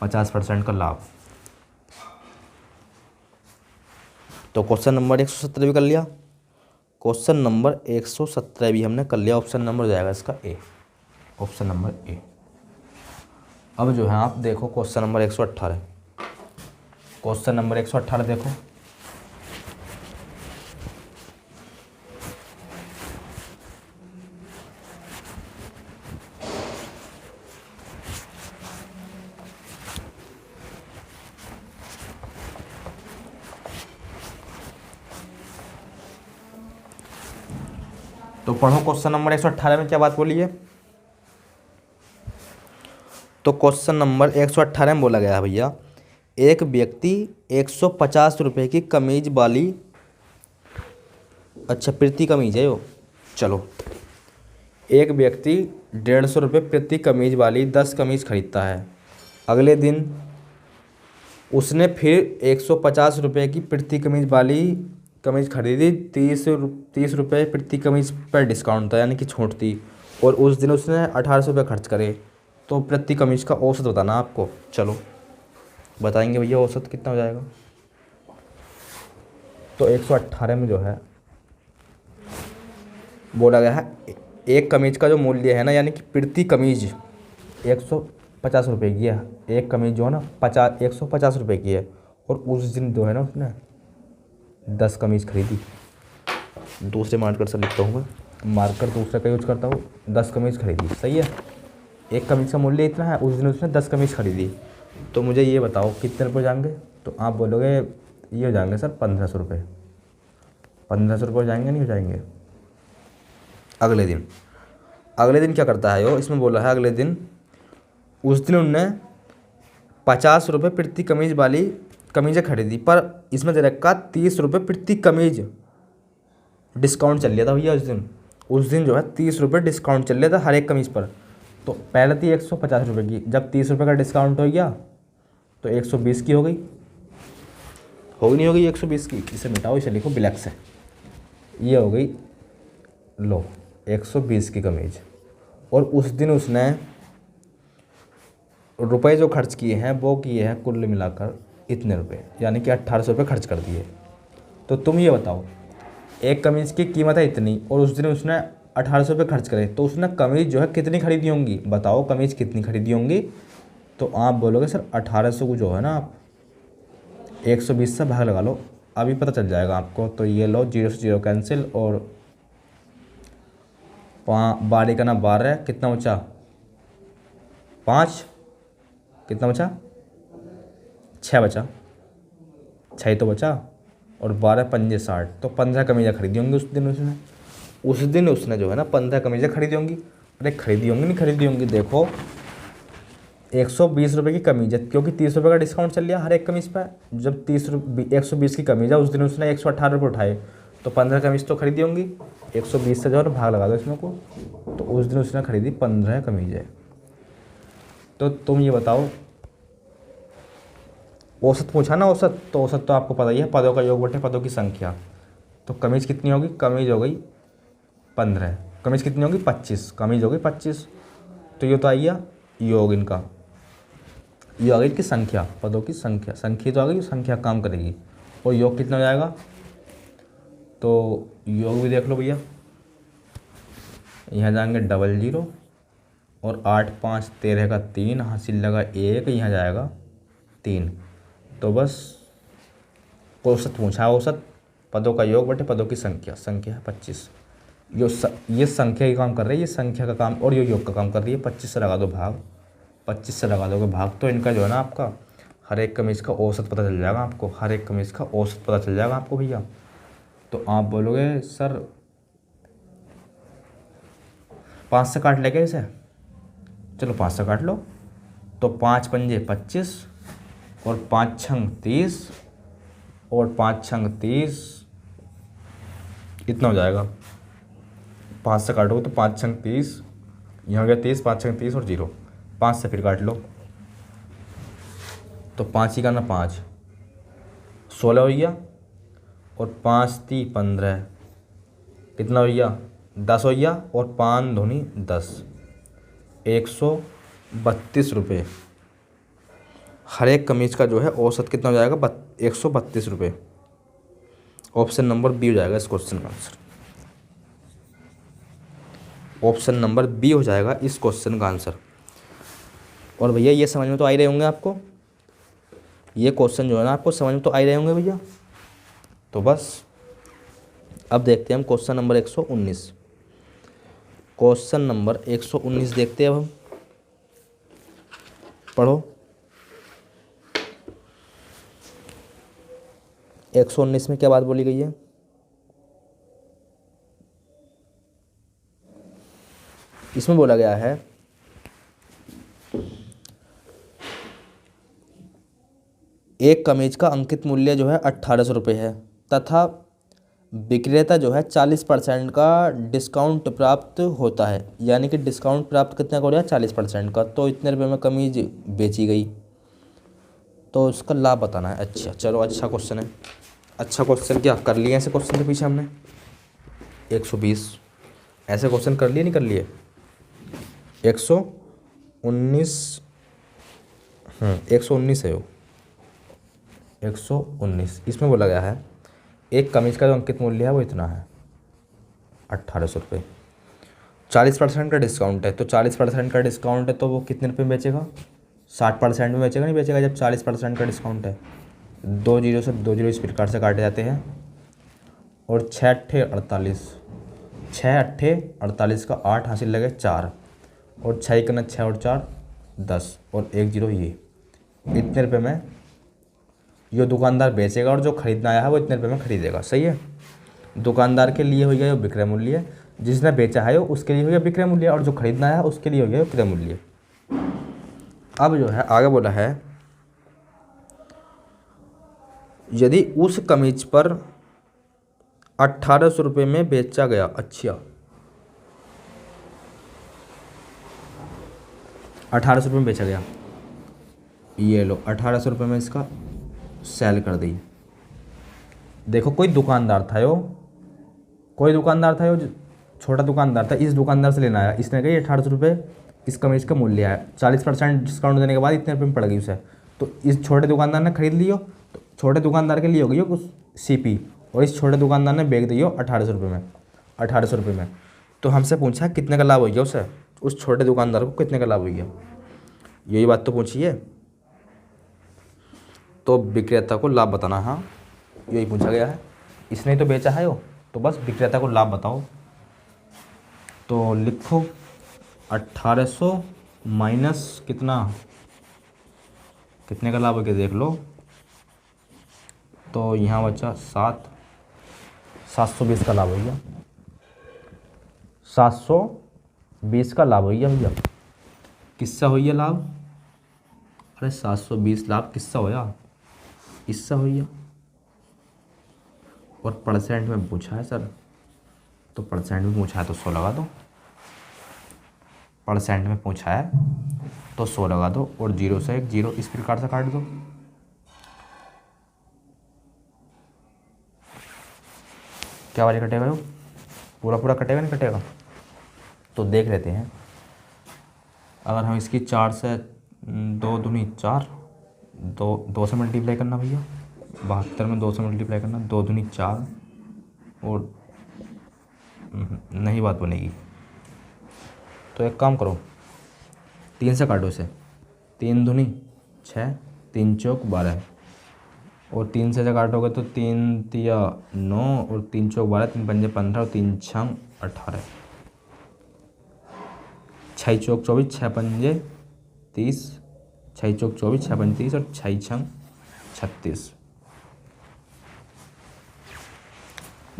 50% का लाभ। तो क्वेश्चन नंबर 117 भी कर लिया। क्वेश्चन नंबर 117 भी हमने कर लिया। ऑप्शन नंबर हो जाएगा इसका ए, ऑप्शन नंबर ए। अब जो है आप देखो क्वेश्चन नंबर 118। क्वेश्चन नंबर 118 देखो। तो पढ़ो क्वेश्चन नंबर 118 में क्या बात बोली है। तो क्वेश्चन नंबर 118 में बोला गया है भैया, एक व्यक्ति 150 रुपये की कमीज वाली, अच्छा प्रति कमीज है वो, चलो, एक व्यक्ति 150 रुपये प्रति कमीज वाली 10 कमीज खरीदता है। अगले दिन उसने फिर 150 रुपये की प्रति कमीज वाली कमीज खरीदी। 30 रुपये प्रति कमीज पर डिस्काउंट था, यानी कि छूट थी, और उस दिन उसने 1800 रुपये खर्च करे। तो प्रति कमीज का औसत बताना आपको। चलो बताएंगे भैया औसत कितना हो जाएगा। तो 118 में जो है बोला गया है, एक कमीज का जो मूल्य है ना, यानी कि प्रति कमीज 150 रुपये की है। एक कमीज जो है ना 150 रुपये की है, और उस दिन जो है ना उसने 10 कमीज खरीदी। दूसरे मार्कर से लिखता हूँ मैं, मार्कर दूसरे का यूज करता हूँ। 10 कमीज खरीदी, सही है। एक कमीज का मूल्य इतना है, उस दिन उसने 10 कमीज खरीदी। तो मुझे ये बताओ कितने रुपये जाएंगे। तो आप बोलोगे ये हो जाएंगे सर 1500 रुपये। 1500 रुपये हो जाएंगे, नहीं हो जाएंगे। अगले दिन क्या करता है वो, इसमें बोला है अगले दिन, उस दिन उनने 50 रुपये प्रति कमीज वाली कमीज़ें खरीदी, पर इसमें दे रखा 30 रुपये प्रति कमीज डिस्काउंट चल रहा था भैया। उस दिन जो है 30 रुपये डिस्काउंट चल रहा था हर एक कमीज़ पर। तो पहले थी 150 रुपये की, जब 30 रुपये का डिस्काउंट हो गया तो 120 की हो गई। होगी नहीं होगी 120 की। इसे मिटाओ, इसे लिखो ब्लैक से। ये हो गई लो 120 की कमीज। और उस दिन उसने रुपए जो खर्च किए हैं वो किए हैं कुल मिलाकर इतने रुपए, यानी कि 1800 रुपये खर्च कर दिए। तो तुम ये बताओ, एक कमीज़ की कीमत है इतनी और उस दिन उसने 1800 रुपये खर्च करे, तो उसने कमीज़ जो है कितनी खरीदी होंगी। बताओ कमीज़ कितनी खरीदी होंगी। तो आप बोलोगे सर 1800 को जो है ना आप 120 से भाग लगा लो, अभी पता चल जाएगा आपको। तो ये लो 0 से 0 कैंसिल, और 12 का ना 12, कितना बचा 5, कितना बचा 6 बचा, 6 तो बचा, और 12 पंजे 60। तो 15 कमीज़ें खरीदी होंगी उस दिन उसने जो है ना 15 कमीज़ें खरीदी होंगी। अरे खरीदी होंगी नहीं खरीदी होंगी, देखो 120 रुपये की कमीज़ है, क्योंकि 30 रुपये का डिस्काउंट चल रहा हर एक कमीज़ पर। जब 120 की कमीज़ है, उस दिन उसने 118 रुपये उठाए, तो 15 कमीज़ तो खरीदी होंगी। 120 से जो है ना भाग लगा दो इसमें को, तो उस दिन उसने खरीदी 15 कमीज़ें। तो तुम ये बताओ, औसत पूछा ना औसत, तो औसत तो आपको पता ही है, पदों का योग बटे पदों की संख्या। तो कमीज़ कितनी होगी, कमीज़ हो गई 15, कमीज़ कितनी होगी 25, कमीज़ हो गई 25। तो ये तो आई गया योग इनका, ये आ गई इनकी संख्या, पदों की संख्या। संख्या तो आ गई, संख्या काम करेगी। और योग कितना हो जाएगा, तो योग भी देख लो भैया, यहाँ जाएंगे 00 और 8 5 13 का 3 हासिल लगा 1, यहाँ जाएगा 3। तो बस औसत पूछा, औसत पदों का योग बटे पदों की संख्या, संख्या है 25। ये संख्या का काम कर रही है, ये संख्या का काम, और ये योग का काम कर रही है। 25 से लगा दो भाग, 25 से लगा दोगे भाग, तो इनका जो है ना आपका हर एक कमीज़ का औसत पता चल जाएगा आपको, हर एक कमीज़ का औसत पता चल जाएगा आपको भैया। तो आप बोलोगे सर 5 से काट लेंगे इसे, चलो 5 से काट लो। तो 5 पंजे 25 और 5 छंग 30 और 5 छंग 30, इतना हो जाएगा। 5 से काटोगे तो 5 छंग 30 यहाँ हो गया 30, 5 छः 30 और 0, 5 से फिर काट लो। तो 5 ही करना 5, 16 हो गया, और 5 × 3 = 15, कितना हो गया 10 हो गया, और 5 दूनी 10, 132 रुपये। हर एक कमीज का जो है औसत कितना हो जाएगा 132 रुपये। ऑप्शन नंबर बी हो जाएगा इस क्वेश्चन का आंसर। ऑप्शन नंबर बी हो जाएगा इस क्वेश्चन का आंसर। और भैया ये समझ में तो आ ही रहे होंगे आपको, ये क्वेश्चन जो है ना आपको समझ में तो आ ही रहे होंगे भैया। तो बस अब देखते हैं हम क्वेश्चन नंबर 119। क्वेश्चन नंबर 119 देखते हैं अब हम। पढ़ो। 119 में क्या बात बोली गई है? इसमें बोला गया है एक कमीज का अंकित मूल्य जो है 1800 रुपये है तथा विक्रेता जो है 40% का डिस्काउंट प्राप्त होता है। यानी कि डिस्काउंट प्राप्त कितना का हो रहा है 40% का। तो इतने रुपये में कमीज बेची गई, तो उसका लाभ बताना है। अच्छा चलो, अच्छा क्वेश्चन है। अच्छा क्वेश्चन क्या कर लिए ऐसे क्वेश्चन के पीछे हमने 120 ऐसे क्वेश्चन कर लिए नहीं कर लिए। 119 119 है वो 119। इसमें बोला गया है एक कमीज का जो अंकित मूल्य है वो इतना है 1800 रुपये। 40% का डिस्काउंट है, तो 40% का डिस्काउंट है तो वो कितने रुपये में बेचेगा? 60% में बेचेगा नहीं बेचेगा जब 40% का डिस्काउंट है। 2 जीरो से 2 जीरो इस प्रकार से काटे जाते हैं, और 6 अट्ठे 48, 6 अट्ठे 48 का 8 हासिल लगे 4, और 6 करना 6 और 4 10, और 1 जीरो ये इतने रुपये में ये दुकानदार बेचेगा, और जो खरीदना आया है वो इतने रुपये में खरीदेगा। सही है। दुकानदार के लिए हो गया ये विक्रय मूल्य, जिसने बेचा है वो उसके लिए हो गया विक्रय मूल्य, और जो खरीदना आया उसके लिए हो गया विक्रय मूल्य। अब जो है आगे बोला है यदि उस कमीज पर 1800 रुपये में बेचा गया। अच्छा 1800 रुपये में बेचा गया, ये लो 1800 रुपये में इसका सेल कर दी। देखो कोई दुकानदार था जो छोटा दुकानदार था, इस दुकानदार से लेना आया, इसने कहा 1800 रुपये इस कमीज का मूल्य है, 40% डिस्काउंट देने के बाद इतने रुपये में पड़ गई उसे। तो इस छोटे दुकानदार ने खरीद लियो, तो छोटे दुकानदार के लिए हो गई उस सीपी, और इस छोटे दुकानदार ने बेच दियो 1800 रुपये में, 1800 रुपये में। तो हमसे पूछा कितने का लाभ हो गया उसे, उस छोटे दुकानदार को कितने का लाभ हो गया, यही बात तो पूछी है। तो विक्रेता को लाभ बताना, हाँ यही पूछा गया है, इसने तो बेचा है वो, तो बस विक्रेता को लाभ बताओ। तो लिखो 1800 माइनस कितने का लाभ हो गया देख लो। तो यहाँ बचा 720 का लाभ हो गया, 720 का लाभ हो गया भैया। किससा हो गया लाभ? अरे 720 लाभ किससा होया? इससा हो गया। और परसेंट में पूछा है सर, तो परसेंट में पूछा है तो 100 लगा दो, परसेंट में पूछा है तो 100 लगा दो, और 0 से 1 जीरो इस प्रकार से काट दो। क्या वाले कटेगा? वो पूरा पूरा कटेगा नहीं कटेगा? तो देख लेते हैं। अगर हम इसकी 4 से 2 दूनी 4, 2 से मल्टीप्लाई करना भैया, 72 में 2 से मल्टीप्लाई करना, 2 दूनी 4, और नहीं बात बनेगी। तो एक काम करो 3 से काटो इसे, 3 दूनी 6, 3 चौक 12, और 3 से काटोगे तो 3 तिया 9, और 3 चौक 12, 3 पंजे 15, और 3 छंग 18, 6 चौक 24, 6 पंजे 30, 6 चौक 24, 6 पंजे 30, और 6 छंग 36।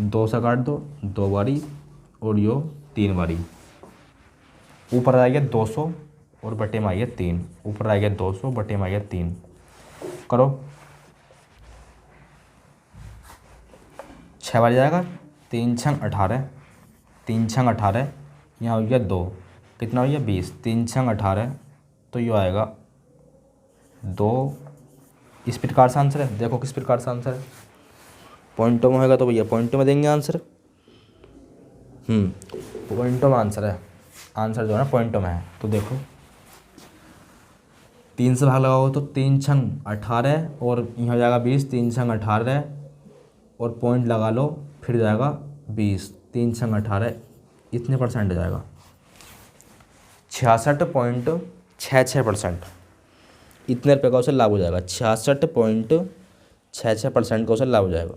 2 से काट दो 2 बारी, और यो 3 बारी। ऊपर आ गया 200 और बटे में आ गया 3, ऊपर आ गया 200 बटे में आ गया 3। करो 6 बार जाएगा, 3 छंग 18, 3 छंग 18, यहाँ हो गया 2, कितना भैया 20, 3 छंग 18, तो ये आएगा 2। इस प्रकार से आंसर है। देखो किस प्रकार से आंसर है, पॉइंटों में होगा तो भैया पॉइंटों में देंगे आंसर। पॉइंटों में आंसर है, आंसर जो है ना पॉइंटों में है। तो देखो 3 से भाग लगाओ तो 3 छंग 18 और यहाँ हो जाएगा 20, 3 छंग 18 और पॉइंट लगा लो, फिर जाएगा 20, 3 छंग 18, इतने परसेंट हो जाएगा 66.66%। इतने रुपये का उसे लाभ हो जाएगा, 66.66% का उसे लाभ हो जाएगा।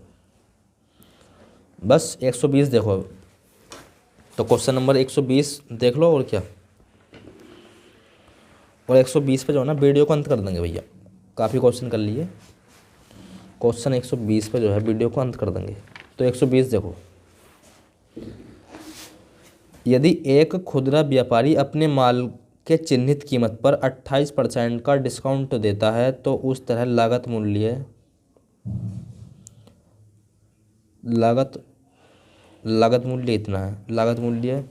बस 120 देखो, तो क्वेश्चन नंबर 120 देख लो और क्या। और 120 पे जो है ना वीडियो को अंत कर देंगे भैया, काफ़ी क्वेश्चन कर लिए, क्वेश्चन 120 पे जो है वीडियो को अंत कर देंगे। तो 120 देखो, यदि एक खुदरा व्यापारी अपने माल के चिन्हित कीमत पर 28% का डिस्काउंट देता है तो उस तरह लागत मूल्य इतना है। लागत मूल्य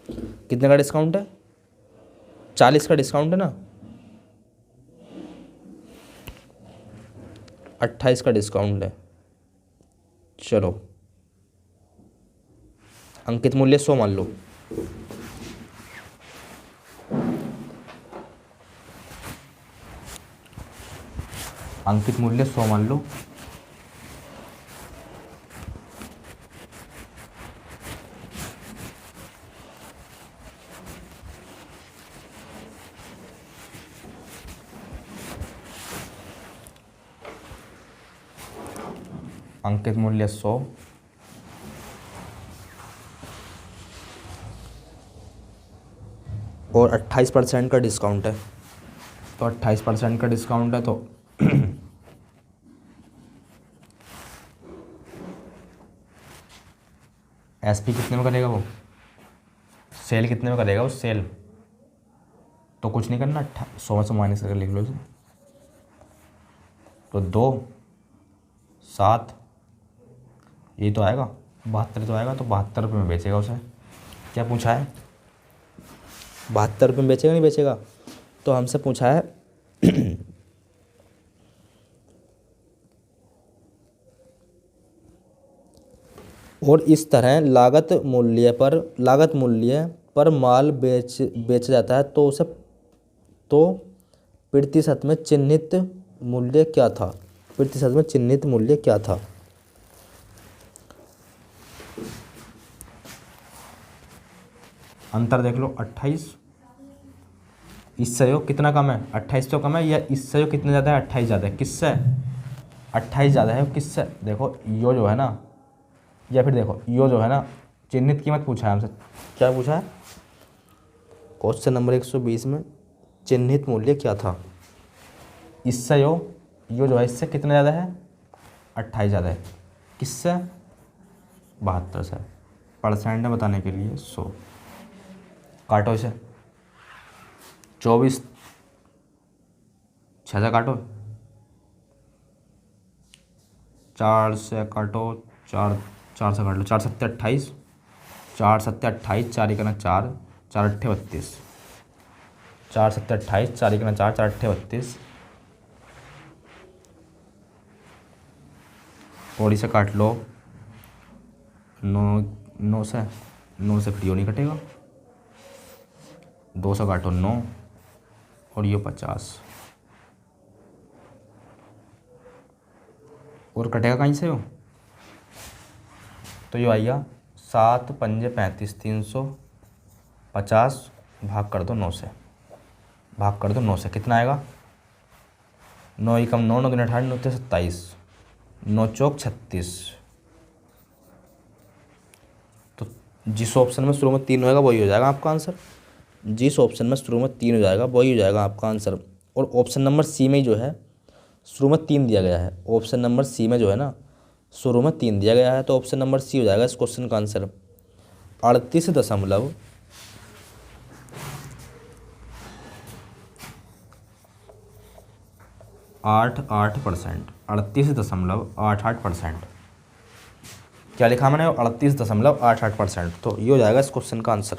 कितने का डिस्काउंट है, 40 का डिस्काउंट है ना, 28 का डिस्काउंट है। चलो अंकित मूल्य 100 मान लो। अंकित मूल्य 100 मान लो। अंकित मूल्य 100 और 28% का डिस्काउंट है। तो 28% का डिस्काउंट है तो एसपी कितने में करेगा वो, सेल कितने में करेगा वो, सेल तो कुछ नहीं करना, 100 से माइनस करके लिख लो इसे। तो 2 7 ये तो आएगा 72 तो आएगा, तो 72 रुपये में बेचेगा उसे। क्या पूछा है, 72 रुपये में बेचेगा नहीं बेचेगा, तो हमसे पूछा है और इस तरह लागत मूल्य पर माल बेचा जाता है तो उसे तो प्रतिशत में चिन्हित मूल्य क्या था, प्रतिशत में चिन्हित मूल्य क्या था। अंतर देख लो, 28 इससे जो कितना कम है, 28 तो कम है, या इससे जो कितना ज़्यादा है, 28 ज़्यादा है। किससे 28 ज़्यादा है, किससे, देखो यो जो है ना, या फिर देखो यो जो है ना, चिन्हित कीमत पूछा है हमसे। क्या पूछा है, क्वेश्चन नंबर 120 में चिन्हित मूल्य क्या था। इससे यो जो है इससे कितना ज़्यादा है, 28 ज़्यादा है। किससे, 72 से। परसेंट में बताने के लिए 100 काटो इसे, 24 6 से काटो, 4 से काटो, 4 से काट लो, 4 सत्ते 28, 4 सत्ते 28, 4 एकना 4, 4 अट्ठे 32, 4 सत्ते 28, 4 एकना 4, 4 अट्ठे 32, और इसे काट लो 9 से फ्री नहीं कटेगा, 2 से काटो 9 और ये 50, और कटेगा कहीं से हो, तो ये आएगा 7 पंजे 35, 350 भाग कर दो 9 से, कितना आएगा, 9 एकम 9, 9 दूनी 18, 9 ते 27, 9 चौक 36। तो जिस ऑप्शन में शुरू में 3 होएगा वही हो जाएगा आपका आंसर, जिस ऑप्शन में शुरू में 3 हो जाएगा वही हो जाएगा आपका आंसर। और ऑप्शन नंबर सी में जो है शुरू में 3 दिया गया है, ऑप्शन नंबर सी में जो है ना शुरू में 3 दिया गया है, तो ऑप्शन नंबर सी हो जाएगा इस क्वेश्चन का आंसर। 38.88%, 38.88%। क्या लिखा मैंने, 38.88%। तो ये हो जाएगा इस क्वेश्चन का आंसर।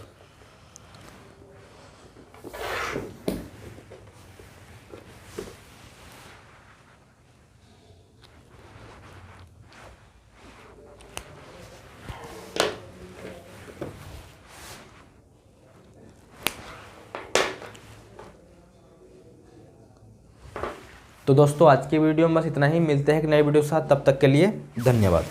तो दोस्तों आज की वीडियो में बस इतना ही, मिलते हैं एक नई वीडियो के साथ, तब तक के लिए धन्यवाद।